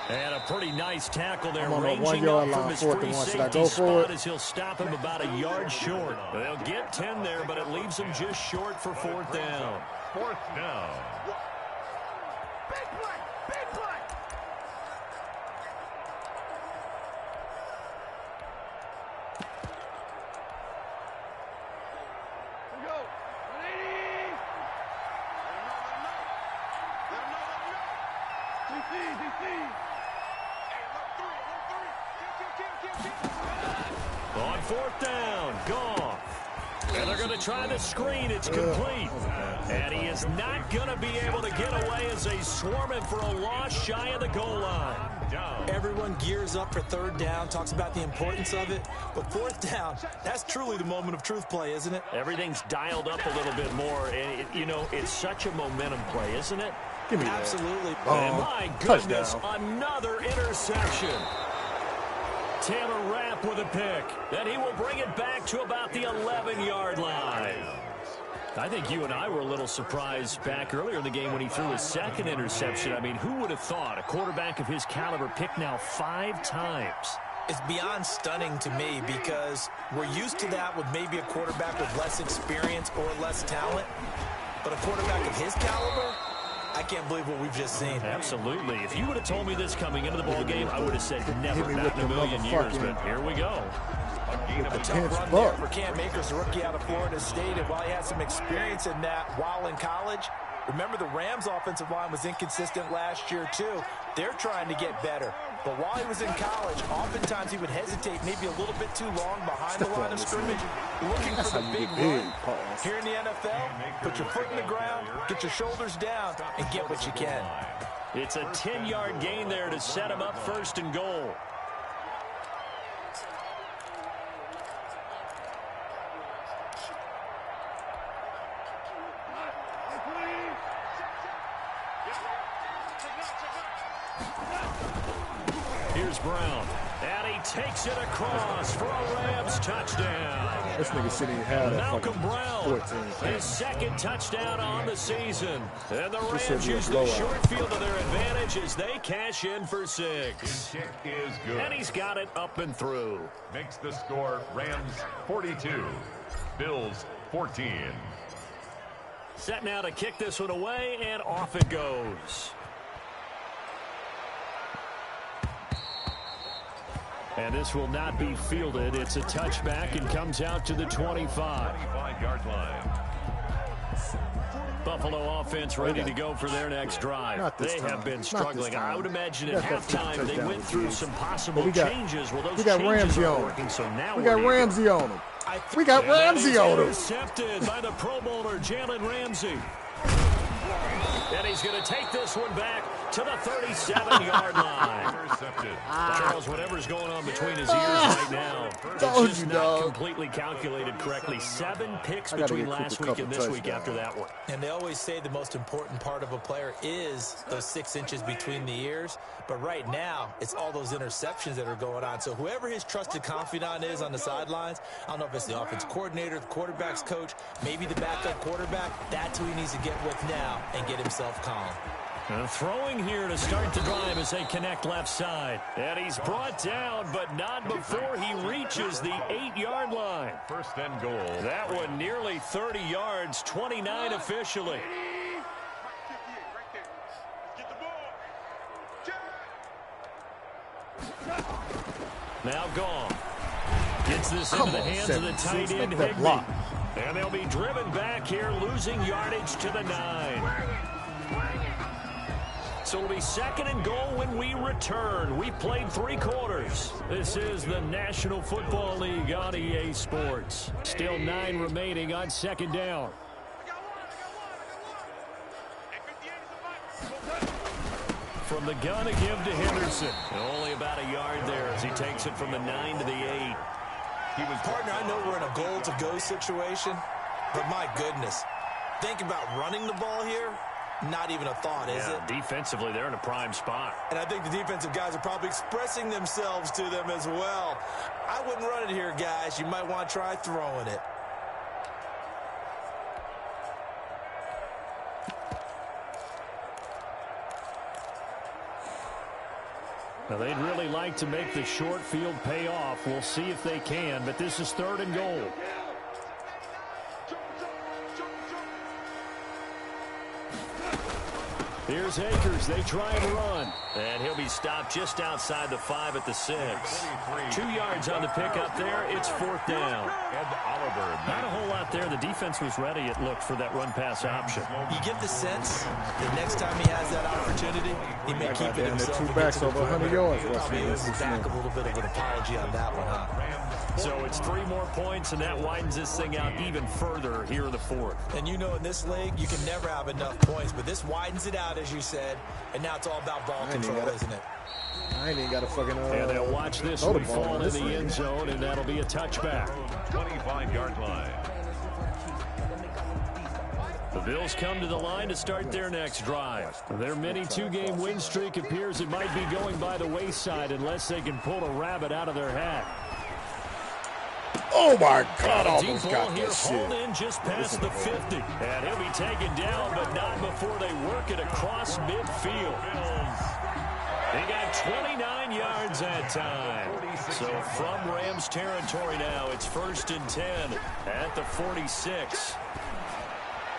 And a pretty nice tackle there, ranging up from his free safety spot as he'll stop him about a yard short. They'll get 10 there, but it leaves them just short for 4th down. 4th down. Big play! Big play! Here we go. 180! Let him know. DC. On 4th down, gone. And they're going to try the screen. It's complete. And he is not going to be able to get away as they swarm him for a loss shy of the goal line. down. Everyone gears up for third down, talks about the importance of it. But fourth down, that's truly the moment of truth play, isn't it? Everything's dialed up a little bit more. And, you know, it's such a momentum play, isn't it? Give me Absolutely. And my goodness, touchdown. another interception. Taylor Rapp with a pick. Then he will bring it back to about the 11-yard line. I think you and I were a little surprised back earlier in the game when he threw his second interception. I mean, who would have thought a quarterback of his caliber picked now 5 times? It's beyond stunning to me because we're used to that with maybe a quarterback with less experience or less talent. But a quarterback of his caliber, I can't believe what we've just seen. Absolutely. If you would have told me this coming into the ball game, I would have said never, not in a million years. But here we go. A tough run there for Cam Akers, the rookie out of Florida State. And while he had some experience in that while in college, remember the Rams' offensive line was inconsistent last year too. They're trying to get better. But while he was in college, oftentimes he would hesitate maybe a little bit too long behind the line of scrimmage, looking for the big run. Here in the NFL, put your foot in the ground, get your shoulders down, and get what you can. It's a 10-yard gain there to set him up 1st and goal. Here's Brown, and he takes it across for a Rams touchdown. This nigga shouldn't even have that Malcolm fucking Brown, 14. his second touchdown on the season. And the Rams use the short field to their advantage as they cash in for 6. Kick is good. And he's got it up and through. Makes the score Rams 42, Bills 14. Set now to kick this one away, and off it goes. And this will not be fielded. It's a touchback and comes out to the 25. 25-yard line. Buffalo offense ready to go for their next drive. They have been struggling. I would imagine at halftime they went through some possible changes. Well, those changes are working, so now we got Ramsey on him. We got Ramsey on him. Intercepted by the Pro Bowler, Jalen Ramsey. And he's going to take this one back to the 37-yard line. Intercepted. Charles, whatever's going on between his ears right now, it's just not completely calculated correctly. 7 picks between last week and this week after that one. And they always say the most important part of a player is those 6 inches between the ears. But right now, it's all those interceptions that are going on. So whoever his trusted confidant is on the sidelines, I don't know if it's the offense coordinator, the quarterback's coach, maybe the backup quarterback, that's who he needs to get with now and get himself calm. Throwing here to start the drive as they connect left side. And he's brought down, but not before he reaches the 8-yard line. 1st and goal. That one nearly 30 yards, 29 officially. Now gone. Gets this into the hands of the tight end, Higbee. And they'll be driven back here, losing yardage to the 9. So it'll be 2nd and goal when we return. We've played 3 quarters. This is the National Football League on EA Sports. Still 9 remaining on 2nd down. From the gun to give to Henderson. Only about a yard there as he takes it from the 9 to the 8. Partner, I know we're in a goal-to-go situation, but my goodness, think about running the ball here. Not even a thought, is it? Defensively, they're in a prime spot. And I think the defensive guys are probably expressing themselves to them as well. I wouldn't run it here, guys. You might want to try throwing it. Now, they'd really like to make the short field pay off. We'll see if they can, but this is 3rd and goal. Here's Akers. They try and run. And he'll be stopped just outside the 5 at the 6. 2 yards on the pickup there. It's 4th down. Not a whole lot there. The defense was ready, it looked, for that run-pass option. You get the sense that next time he has that opportunity, he may keep it himself. 2 backs over 100 yards. Probably is back a little bit of an apology on that one, huh? So it's 3 more points, and that widens this thing out even further here in the 4th. And you know in this league, you can never have enough points, but this widens it out, as you said, and now it's all about ball control, isn't it? I ain't even got a fucking and they'll watch this one fall in the end zone, and that'll be a touchback. 25-yard line. The Bills come to the line to start their next drive. Their mini two-game win streak appears it might be going by the wayside unless they can pull a rabbit out of their hat. Oh my God, almost got that shit. Hauled in just past the 50. And he'll be taken down, but not before they work it across midfield. They got 29 yards that time. So from Rams territory now, it's 1st and 10 at the 46.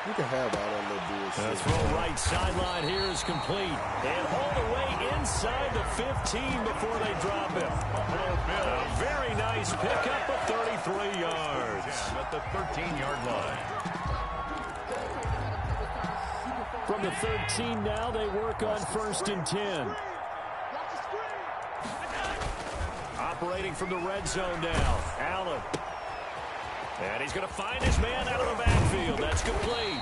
You can have all that little bullshit. The throw right sideline here is complete. And all the way inside the 15 before they drop him. A very nice pickup of 33 yards. At the 13-yard line. From the 13 now, they work on 1st and 10. Operating from the red zone now. Allen. And he's going to find his man out of the backfield. That's complete.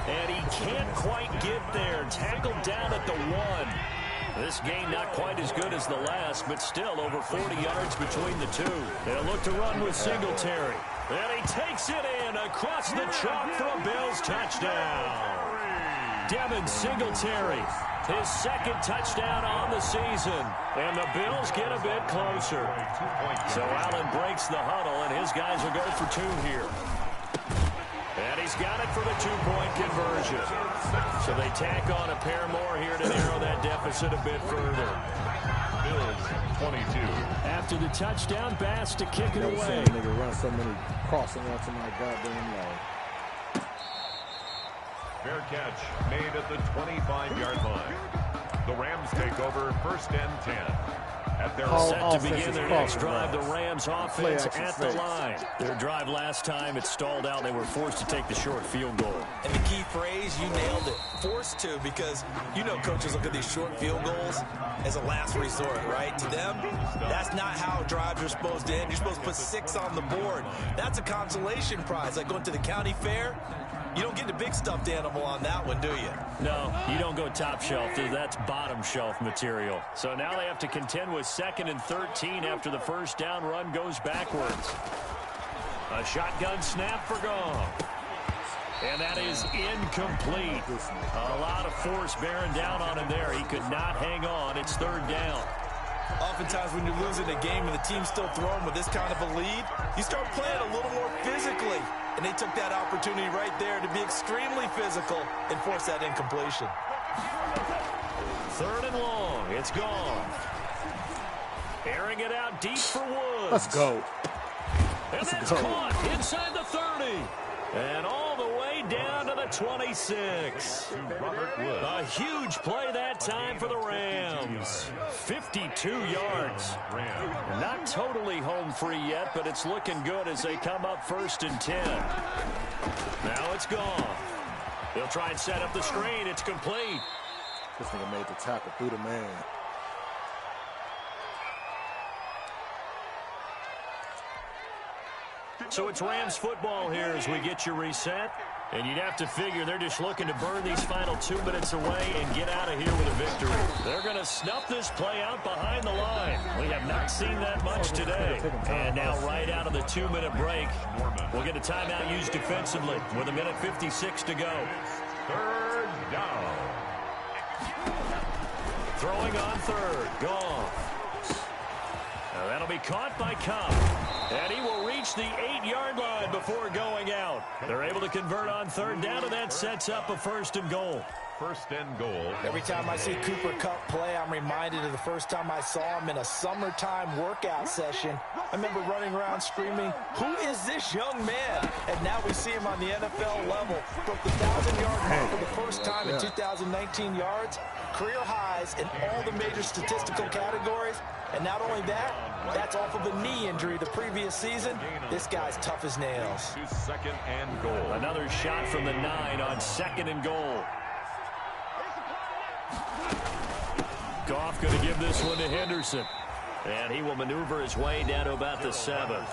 And he can't quite get there. Tackled down at the 1. This game not quite as good as the last, but still over 40 yards between the two. They'll look to run with Singletary. And he takes it in across the chalk for a Bills touchdown. Devin Singletary, his 2nd touchdown on the season. And the Bills get a bit closer. So Allen breaks the huddle, and his guys will go for 2 here. And he's got it for the 2-point conversion. So they tack on a pair more here to narrow that deficit a bit further. Bills 22. After the touchdown, Bass to kick it away. Nigga run so many crossing out to my goddamn line. Fair catch made at the 25-yard line. The Rams take over 1st and 10. At their set to begin their next drive, the Rams offense at the line. Their drive last time, it stalled out. They were forced to take the short field goal. And the key phrase, you nailed it, forced to, because you know coaches look at these short field goals as a last resort, right? To them, that's not how drives are supposed to end. You're supposed to put 6 on the board. That's a consolation prize, like going to the county fair. You don't get the big stuffed animal on that one, do you? No, you don't go top shelf. That's bottom shelf material. So now they have to contend with 2nd and 13 after the first down run goes backwards. A shotgun snap for Goff. And that is incomplete. A lot of force bearing down on him there. He could not hang on. It's 3rd down. Oftentimes when you're losing a game and the team's still throwing with this kind of a lead, you start playing a little more physically. And they took that opportunity right there to be extremely physical and force that incompletion. 3rd and long. It's gone. Airing it out deep for Woods. Let's go. And that's caught inside the 30. And all the way down to the 26. A huge play that time for the Rams. 52 yards. Not totally home free yet, but it's looking good as they come up 1st and 10. Now it's gone. They'll try and set up the screen. It's complete. This nigga made the tackle through the man. So it's Rams football here as we get you reset. And you'd have to figure they're just looking to burn these final 2 minutes away and get out of here with a victory. They're going to snuff this play out behind the line. We have not seen that much today. And now right out of the 2-minute break, we'll get a timeout used defensively with 1:56 to go. 3rd down. Throwing on 3rd. Goff. Now that'll be caught by Cobb. And he will reach the 8-yard line before going out. They're able to convert on 3rd down, and that sets up a 1st and goal. 1st and goal. Every time I see Cooper Kupp play, I'm reminded of the first time I saw him in a summertime workout session. I remember running around screaming, "Who is this young man?" And now we see him on the NFL level. Broke the 1,000-yard mark for the first time in 2019 yards. Career highs in all the major statistical categories. And not only that, that's off of a knee injury the previous season. This guy's tough as nails. 2nd and goal. Another shot from the 9 on 2nd and goal. Goff going to give this one to Henderson. And he will maneuver his way down to about the 7.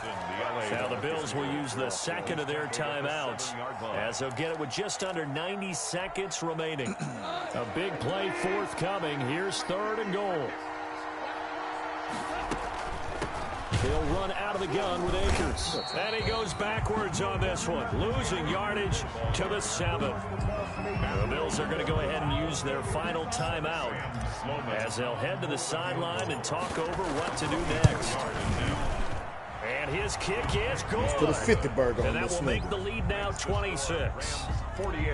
Now the Bills will use the 2nd of their timeouts as they'll get it with just under 90 seconds remaining. A big play forthcoming. Here's 3rd and goal. He'll run out of the gun with Akers. And he goes backwards on this one, losing yardage to the 7. The Bills are going to go ahead and use their final timeout as they'll head to the sideline and talk over what to do next. And his kick is good. To the 50 burger. And that will make the lead now 26.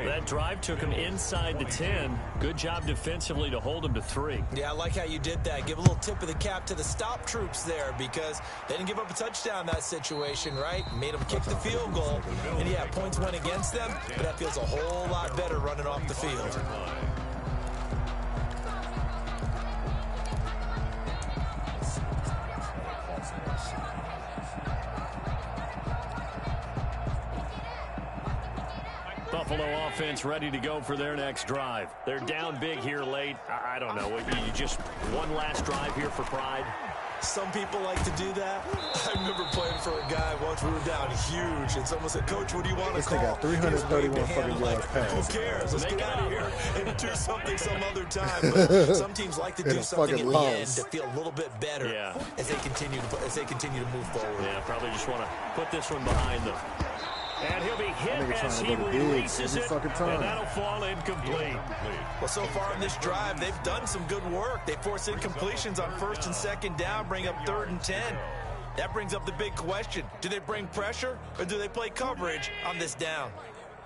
That drive took him inside the 10. Good job defensively to hold him to 3. Yeah, I like how you did that. Give a little tip of the cap to the stop troops there because they didn't give up a touchdown in that situation, right? Made them kick the field goal. And, yeah, points went against them, but that feels a whole lot better running off the field. Buffalo offense ready to go for their next drive. They're down big here late. I don't know. You just one last drive here for pride? Some people like to do that. I remember playing for a guy once. We were down huge, and someone said, "Coach, what do you want to call?" This thing got 331 fucking yards passed. Who cares? Let's get out of here and do something some other time. But some teams like to do something at the end to feel a little bit better as they continue to move forward. Yeah, probably just want to put this one behind them. And he'll be hit as he releases it, and that'll fall incomplete. Well, so far in this drive, they've done some good work. They force incompletions on 1st and 2nd down, bring up 3rd and 10. That brings up the big question. Do they bring pressure, or do they play coverage on this down?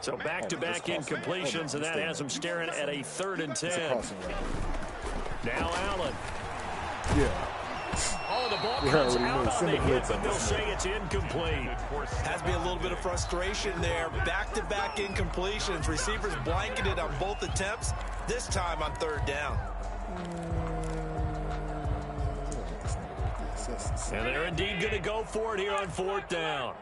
So back-to-back incompletions, and that has them staring at a 3rd and 10. Now Allen. Yeah. Oh, the ball comes out on the hit, but they'll say it's incomplete. Has to be a little bit of frustration there. Back-to-back incompletions. Receivers blanketed on both attempts, this time on 3rd down. And they're indeed going to go for it here on 4th down.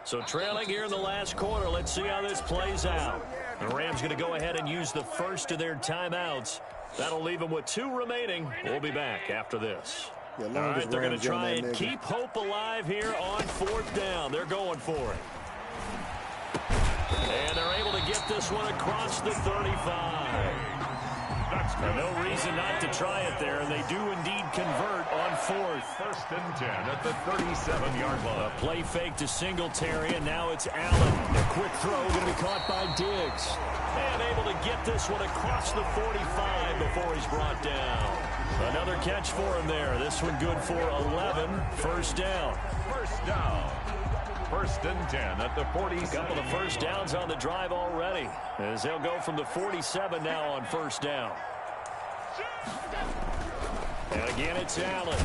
So trailing here in the last quarter, let's see how this plays out. The Rams going to go ahead and use the first of their timeouts. That'll leave them with 2 remaining. We'll be back after this. All right, they're going to try and keep hope alive here on 4th down. They're going for it. And they're able to get this one across the 35. No reason not to try it there, and they do indeed convert on 4th. 1st and 10 at the 37-yard line. A play fake to Singletary, and now it's Allen. A quick throw going to be caught by Diggs. And able to get this one across the 45 before he's brought down. Another catch for him there. This one good for 11. 1st down. 1st down. 1st and 10 at the 47. A couple of first downs on the drive already, as they'll go from the 47 now on 1st down. And again, it's Allen.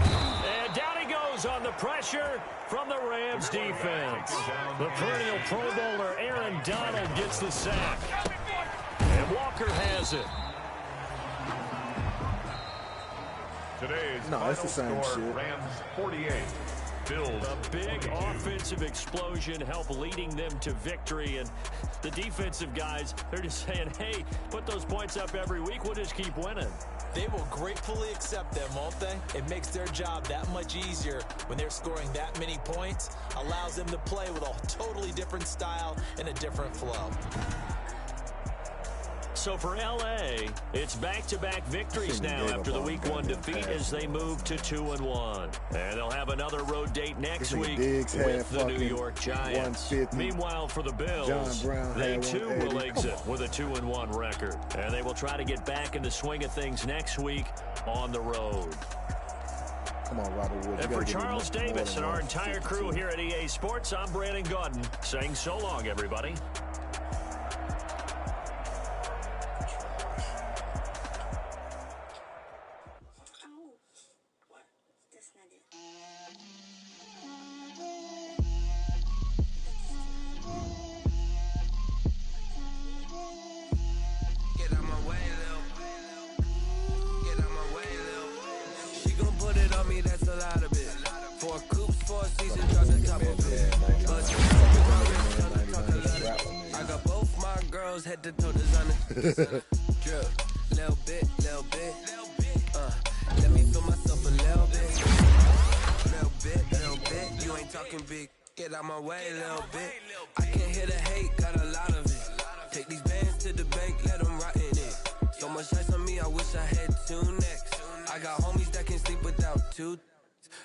And down he goes on the pressure from the Rams defense. The perennial Pro Bowler Aaron Donald gets the sack. And Walker has it. Today's it's the same score, shit. Rams 48. Bills. A big offensive explosion helped leading them to victory, and the defensive guys, they're just saying, hey, put those points up every week, we'll just keep winning. They will gratefully accept them, won't they? It makes their job that much easier when they're scoring that many points, allows them to play with a totally different style and a different flow. So for L.A., it's back-to-back victories now after the Week 1 defeat as they move to 2-1. And they'll have another road date next week with the New York Giants. Meanwhile, for the Bills, they too will exit with a 2-1 record. And they will try to get back in the swing of things next week on the road. Come on, Robert Woods. And for Charles Davis and our entire crew here at EA Sports, I'm Brandon Gordon saying so long, everybody. Head to toe designer. Drip, little bit. Let me feel myself a little bit. You ain't talking big. Get out my way a little bit. I can't hear the hate, got a lot of it. Take these bands to the bank, let them rot in it. So much ice on me, I wish I had 2 necks. I got homies that can sleep without 2.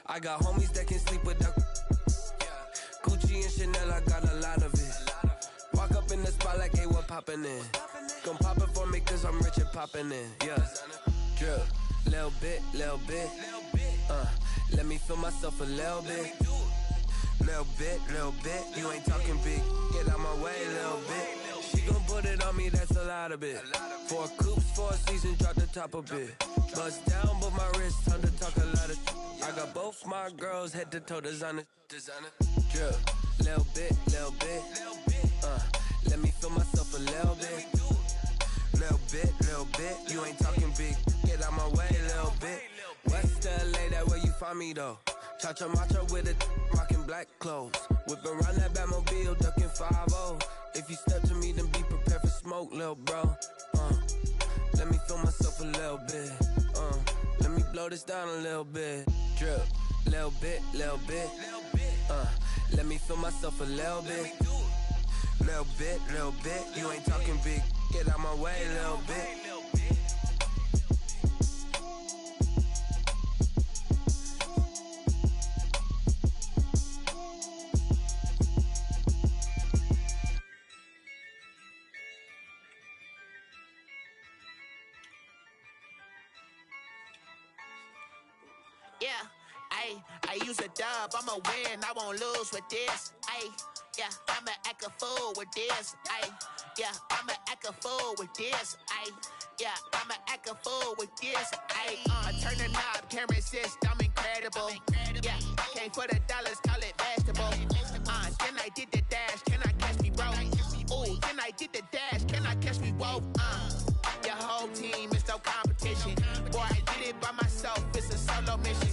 I got homies that can sleep without. Gucci and Chanel, I got a lot of it. Walk up in the spot like, hey, what poppin' in? Come pop it for me, cause I'm rich and poppin' in. Yeah, drip, little bit. Let me feel myself a little bit. Little bit. You ain't talking big. Get out my way, little bit. She gon' put it on me, that's a lot of it. 4 coops, 4 seasons, drop the top a bit. Bust down, but my wrist, time to talk a lot of. I got both my girls, head to toe designer. Drip, little bit. Let me feel myself a little bit. Little bit. You ain't talking big. Get out my way, little bit. West LA, that where you find me though. Cha-cha macha with it, rockin' black clothes. Whippin' around that Batmobile, duckin' 5-0. If you step to me, then be prepared for smoke, lil' bro. Let me feel myself a little bit. Let me blow this down a little bit. Drip, little bit. Let me feel myself a little bit. Little bit. You ain't talking big. Get out my way, little bit. Yeah, I use a dub, I'ma win, I won't lose with this. Yeah, I'ma act a fool with this. Yeah, I'ma act a fool with this. Yeah, I'ma act a fool with this. Turn the knob, camera assist, I'm incredible. Yeah, came for the dollars, call it vegetable. Then I did the dash, can I catch me, bro? Ooh, then I did the dash, can I catch me, whoa? Your whole team is no competition. Boy, I did it by myself, it's a solo mission.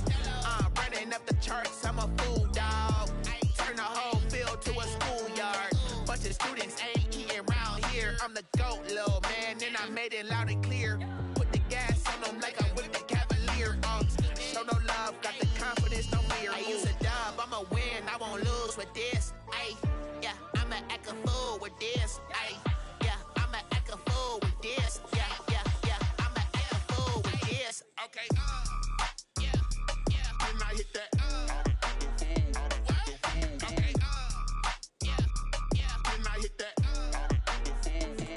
Running up the charts, I'm a fool, dog. Turn the whole field to a schoolyard. Bunch of students ain't eating around here. I'm the GOAT, little man, and I made it loud and clear. Put the gas on them like I'm with the Cavalier. Show no love, got the confidence, no fear. I use a dub, I'ma win, I won't lose with this. Yeah, I'ma act a fool with this. Yeah, I'ma act a fool with this. Yeah, I'ma act a fool with this. Okay, Can I hit that? Okay, Can I hit that?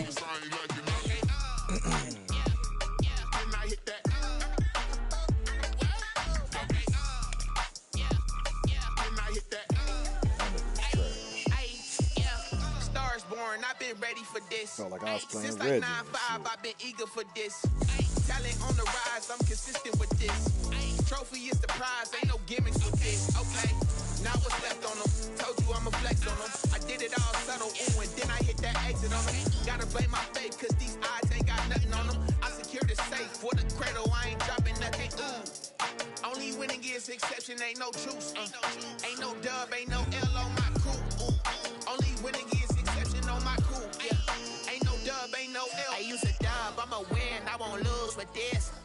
Cause I ain't like it. Okay, Can I hit that? Okay, Can I hit that? Stars born, I've been ready for this. Felt like I was playing Since Reggie. like 9-5, I've been eager for this. Talent on the rise, I'm consistent with this. Trophy is the prize, ain't no gimmicks with this. Okay, now what's left on them? Told you I'ma flex on them. I did it all subtle, ooh, and then I hit that exit on them. Gotta blame my faith, cause these odds ain't got nothing on them. I secure the safe for the cradle, I ain't dropping nothing, ooh. Only winning is exception, ain't no truce. Ain't no dub, ain't no L on my crew. Only winning is exception on my crew. Yeah, ain't no dub, ain't no L. I use a dub, I'ma win, I won't lose with this.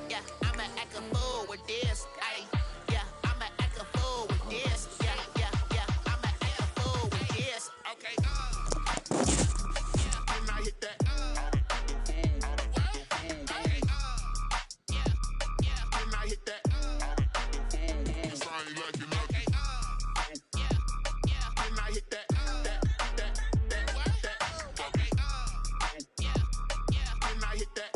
Yeah, I'ma act a fool with this. Yeah, I'ma act a fool with this. Yeah, I'ma act a fool with this. Okay, Can I hit that? Okay, Can I hit that? Cause I ain't like it. Okay, Can I hit that? Okay, Can I hit that?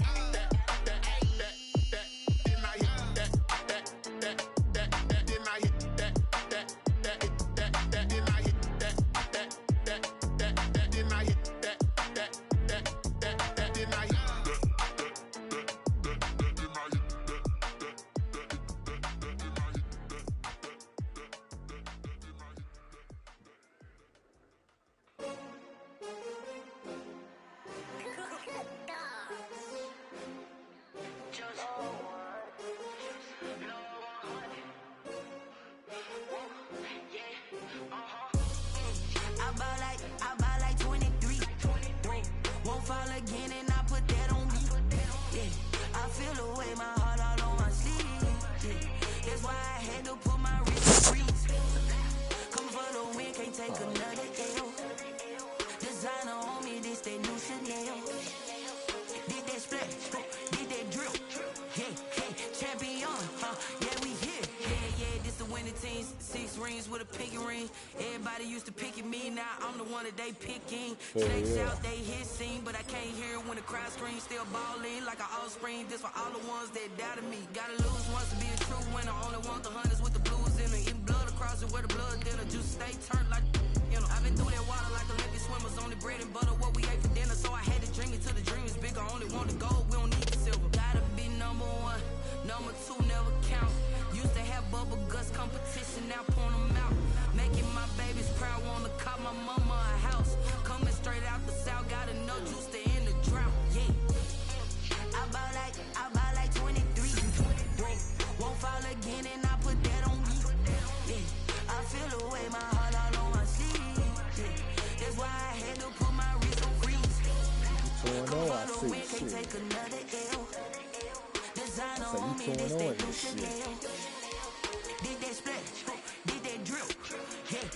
with a pinky ring. Everybody used to pick at me, now I'm the one that they picking. Snakes out, they hissing, but I can't hear it when the crowd screams. Still balling like an offspring. This for all the ones that doubted me. Gotta lose once to be a true winner. Only want the hunters with the blues in it. Eating blood across it where the blood dinner. Juice stay turned like, you know. I've been through that water like Olympic swimmers. Only bread and butter, what we ate for dinner. So I had to dream it till the dream is bigger. Only want the gold, we don't need the silver. Gotta be number one, number two never count. Used to have bubble guts competition, now point them out. Making my babies proud, wanna call my mama a house. Coming straight out the south, got enough juice to end the drought. Yeah, I bought like 23. Won't fall again, and I put that on me. Yeah, I feel away, my heart all on my sleeve. Yeah, that's why I had to put my wrist on freeze. Come on, the wind can't take another L. Designer on me, this that new Chanel. Did that splash, did that drill. Yeah,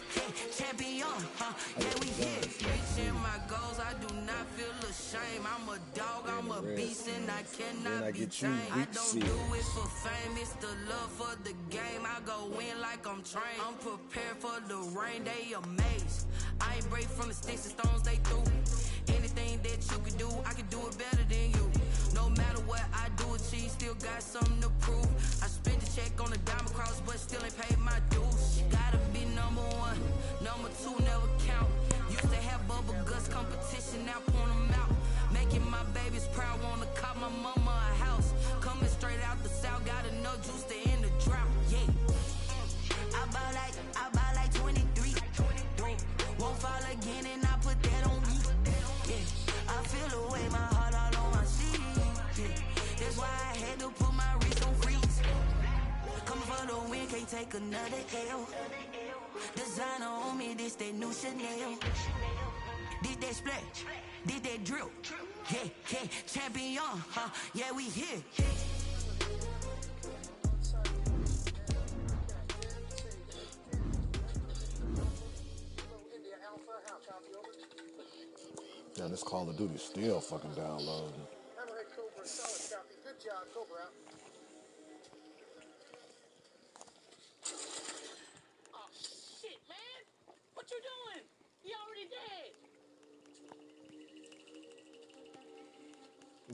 champion, yeah, we here. Reaching my goals, I do not feel ashamed. I'm a dog, I'm a beast, and I cannot be tamed. I don't do it for fame, it's the love for the game. I go in like I'm trained. I'm prepared for the rain, they amazed. I ain't break from the sticks and stones they threw. Anything that you can do, I can do it better than you. No matter what I do, achieve, still got something to prove. I spent the check on the diamond cross, but still ain't paid my dues. Gotta be number one, number two never count. Used to have bubble guts competition, now point them out. Making my babies proud, wanna call my mama a house. Coming straight out the south, got enough juice to end the drought. Yeah, I bought like 23. Won't fall again, and I put that on me. Yeah, I feel away, my heart all on my sleeve. Yeah, that's why I had to put my wrist on freeze. Coming for the win, can't take another L. Designer on me, this that new Chanel. Did that splash, did that drill. Yeah, champion, yeah, we here. Yeah, this Call of Duty still fucking downloading. Hammerhead Cobra, solid copy. Good job, Cobra out. Oh, shit, man. What you doing? He already dead.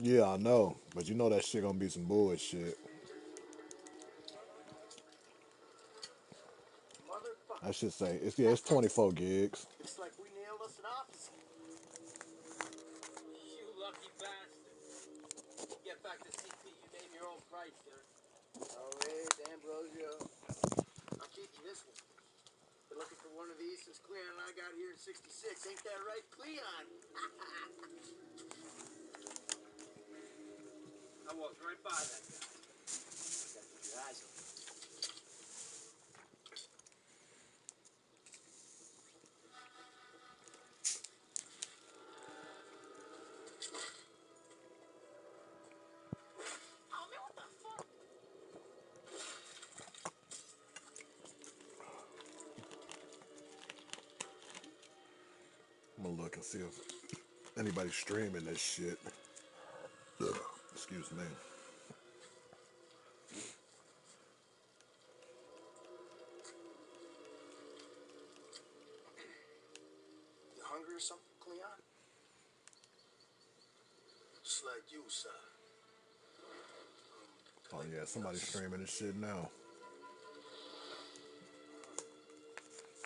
Yeah, I know. But you know that shit gonna be some bullshit. I should say, it's 24 gigs. It's like we nailed us an opposite. You lucky bastard. Get back to CP. You name your own price, sir. All right, Ambrosio. I'll keep you this one. Been looking for one of these since Cleon and I got here in 66. Ain't that right, Cleon? I walked right by that guy. Got your eyes open. I'm gonna look and see if anybody's streaming this shit. Ugh, excuse me. You hungry or something, Cleon? Just like you, sir. Oh yeah, somebody's streaming this shit now.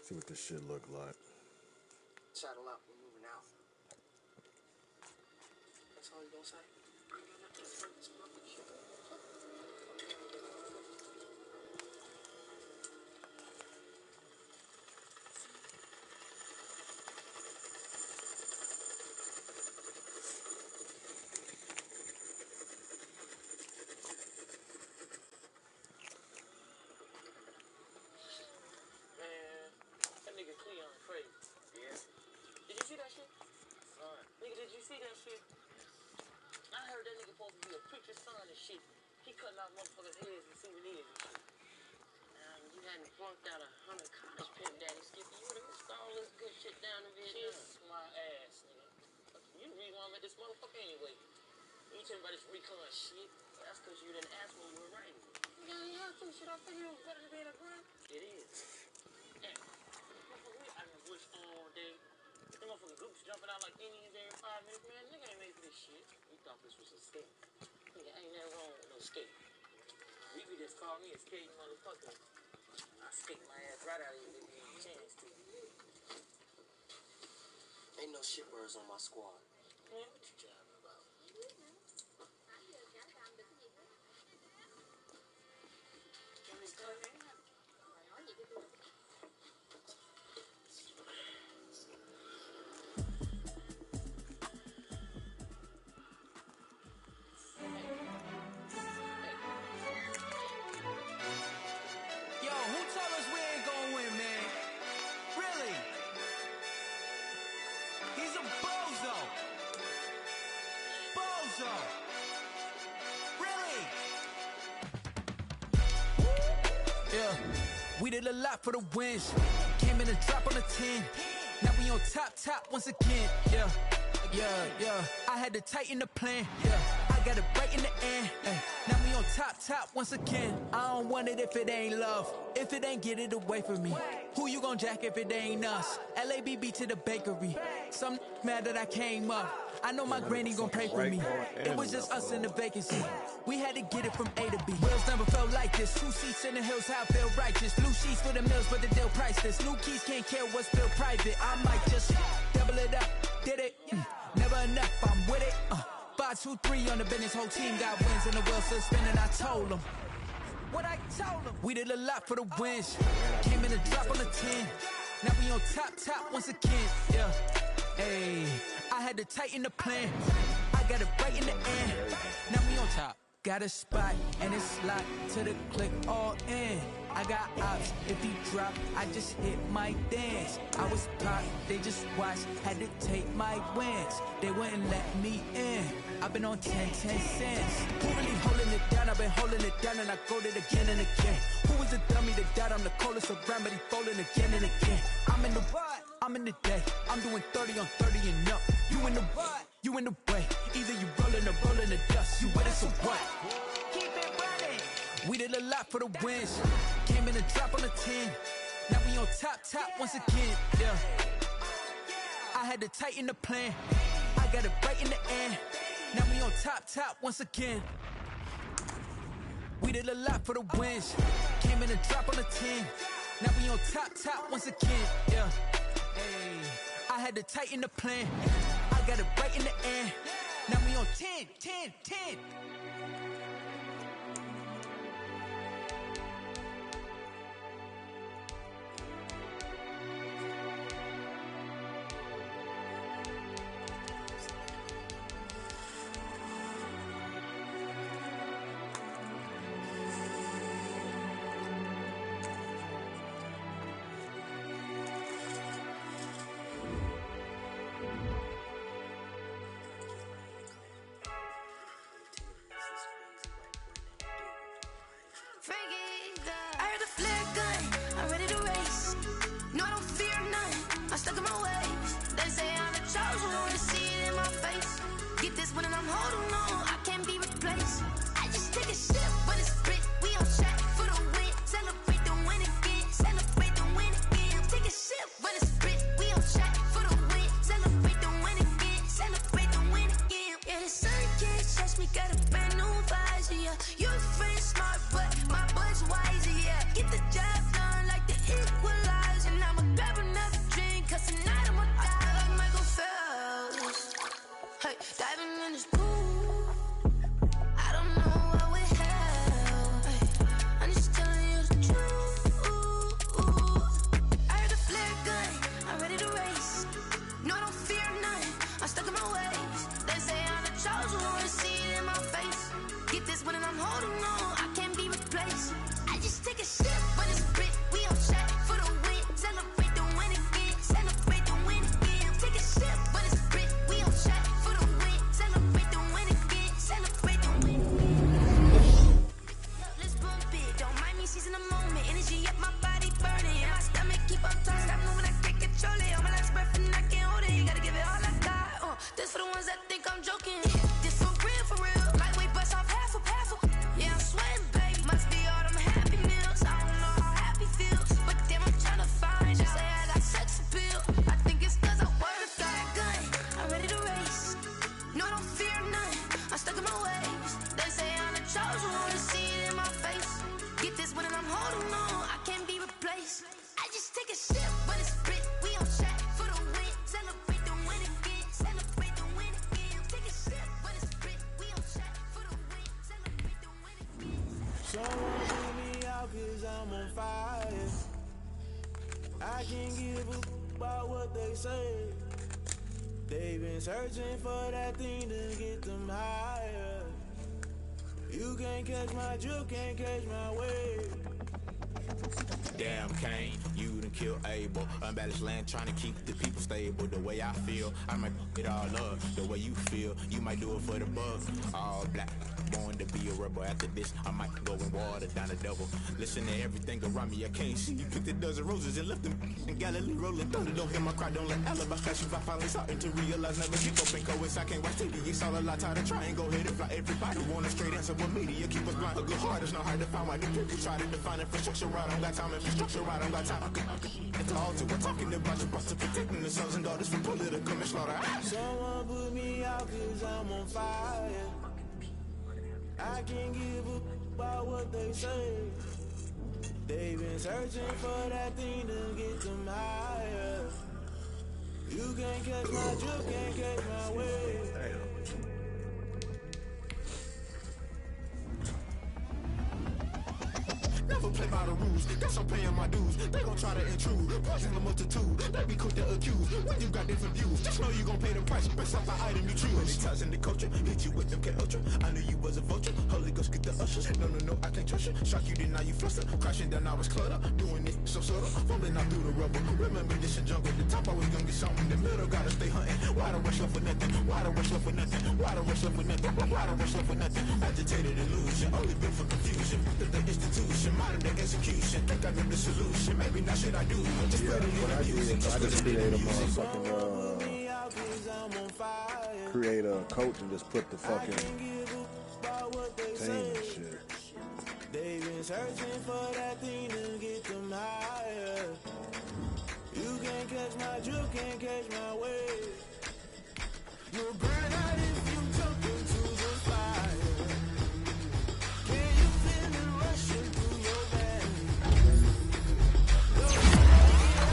See what this shit look like. Saddle up, we're moving out. That's all you gonna say? Man, that nigga Cleon crazy. Yeah. Did you see that shit? Nigga, did you see that shit? I heard that nigga supposed to be a preacher's son and shit. He cutting out motherfuckers' heads and souvenirs and shit. You hadn't flunked out 100 college pimp daddy, Skippy. You would have missed all this good shit down in Vietnam. Kiss my ass, nigga. You the reason why I'm at this motherfucker anyway. You tell me about this recon shit. That's because you didn't ask when you were writing. You didn't have to. Shit, I figured it was better to be in a grind. It is. Damn, skate. Riby just called me a skating motherfucker. I skate my ass right out of here if you get a chance to. Ain't no shitbirds on my squad. Man, what you jabbing about? Yo, who told us we ain't gonna win, man? Really? He's a bozo. Bozo. Really? Yeah, we did a lot for the wins. Came in a drop on the 10. Now we on top once again. Yeah. I had to tighten the plan. Yeah, I got it right in the end. Now we on top once again. I don't want it if it ain't love. If it ain't, get it away from me. Who you gon' jack if it ain't us? LABB to the bakery. Some mad that I came up. I know my granny gon' pray for me. It was just us in the vacancy. We had to get it from A to B. Wheels never felt like this. 2 seats in the hills, how I feel righteous. Blue sheets for the mills, but the deal priceless. New keys can't care what's still private. I might just double it up. Did it? Never enough, I'm with it. 5, 2, 3 on the business. Whole team got wins and the wheels still spinning. I told them what I told them. We did a lot for the wins. Came in a drop on the 10. Now we on top once again. Yeah. Hey, I had to tighten the plan. I got it right in the end. Now we on top. Got a spot and it's locked to the click all in. I got ops, if he drop, I just hit my dance. I was popped, they just watched, had to take my wins. They wouldn't let me in. I've been on 10 cents. Who really holding it down? I've been holding it down and I go it again and again. Who was the dummy that died? I'm the coldest around, but he folding again and again. I'm in the what? I'm in the day. I'm doing 30 on 30 and up. You in the what? You in the way. Either you rolling or rolling the dust. You with us or what? Keep it running. We did a lot for the wins. Came in a drop on the 10. Now we on top once again. Yeah. I had to tighten the plan. I got it right in the end. Now we on top once again. We did a lot for the wins. Came in a drop on the 10. Now we on top once again. Yeah. Hey, I had to tighten the plan. I got it right in the end. Now we on 10. I heard the flare gun, I'm ready to race. No, I don't fear none, I'm stuck in my ways. They say I'm the chosen one, to see it in my face. Get this one and I'm holding on, I can't be replaced. I just take a sip, but it's split, we on track for the win. Celebrate the win again, celebrate the win again. Take a sip, but it's split, we on track for the win. Celebrate the win again, celebrate the win again. Yeah, the sun can't touch me, got a brand new visor, yeah. Your friend smart, but my boy's wiser, yeah. Get the job done like the equalizer. And I'ma grab another drink, cause tonight I'ma die like Michael Phelps. Hey, diving in this pool. can't give a about what they say. They've been searching for that thing to get them higher. You can't catch my drift, can't catch my wave. Damn, Kane, you done killed Abel. Unbalanced land, trying to keep the people stable. The way I feel, I might it all up. The way you feel, you might do it for the bug. All black, born to be a rebel. After this, I might go and water down the devil. Listen to everything around me, I can't see. You picked a dozen roses and left them in Galilee rolling thunder. Don't hear my cry, don't let alibi flash you. I finally starting to realize never give up and go. I can't watch TV, it's all a lot. Tired of trying, go ahead and fly. Everybody want a straight answer with media. Keep us blind. A good heart is not hard to find. Why do people try to define infrastructure right? I don't got time. Infrastructure right, I don't got time. At the altar, we're talking about your boss to protecting the sons and daughters from political slaughter. Someone put me out cause I'm on fire. I can't give a about what they say. They've been searching for that thing to get them higher. You can't catch my drift, can't catch my wave. Never play by the rules, guess I'm paying my dues. They gon' try to intrude, poison the multitude. They be quick to accuse, when you got different views. Just know you gon' pay the price, based off the item you choose. Many ties in the culture, hit you with them K-Ultra. I knew you was a vulture, Holy Ghost get the ushers. No, I can't trust you. Shock you, then now you fluster. Crashing down, I was cluttered. Doing it so subtle, fumbling out through the rubble. Remember this in jungle, the top always gonna get something. The middle gotta stay hunting. Why the rush left for nothing? Why the rush left for nothing? Why the rush left for nothing? Why the rush left for nothing? Agitated illusion, only built for confusion. The institution, modern day execution. Think I know the solution. Maybe not shit I do. Just put it in the music. I just create a motherfucking create a coach and just put the fucking team and shit. They've been searching for that thing to get them higher. You can't catch my drift, can't catch my wave. You'll burn out if you jump into the fire. Can you feel it rushing through your veins? Don't get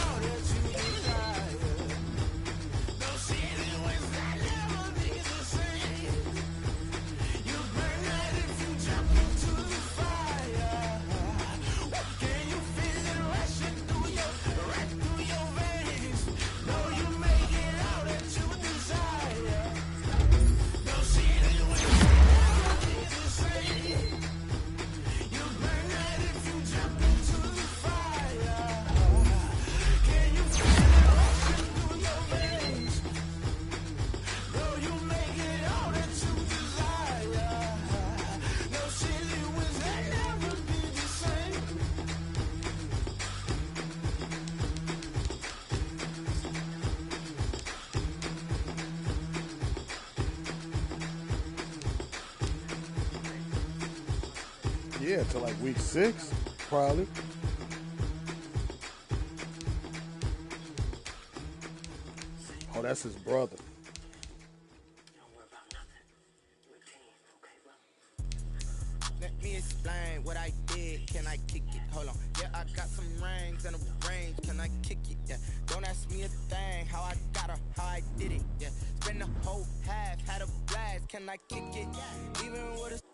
out that you desire. No ceiling was that never be the same. You burn out if you jump into the fire. Can you feel it rushing through your veins? No, you make it out that you desire. No ceiling was that never be the same. You burn out if you jump into the fire. Can you feel it rushing through your veins? No, you make it all that you desire. No ceiling was that never be the same. Yeah, till like week 6, probably. Oh, that's his brother. Let me explain what I did. Can I kick it? Hold on. Yeah, I got some rings and a range. Can I kick it? Yeah. Don't ask me a thing. How I got her, how I did it. Yeah. Spend the whole half, had a blast. Can I kick it? Even with a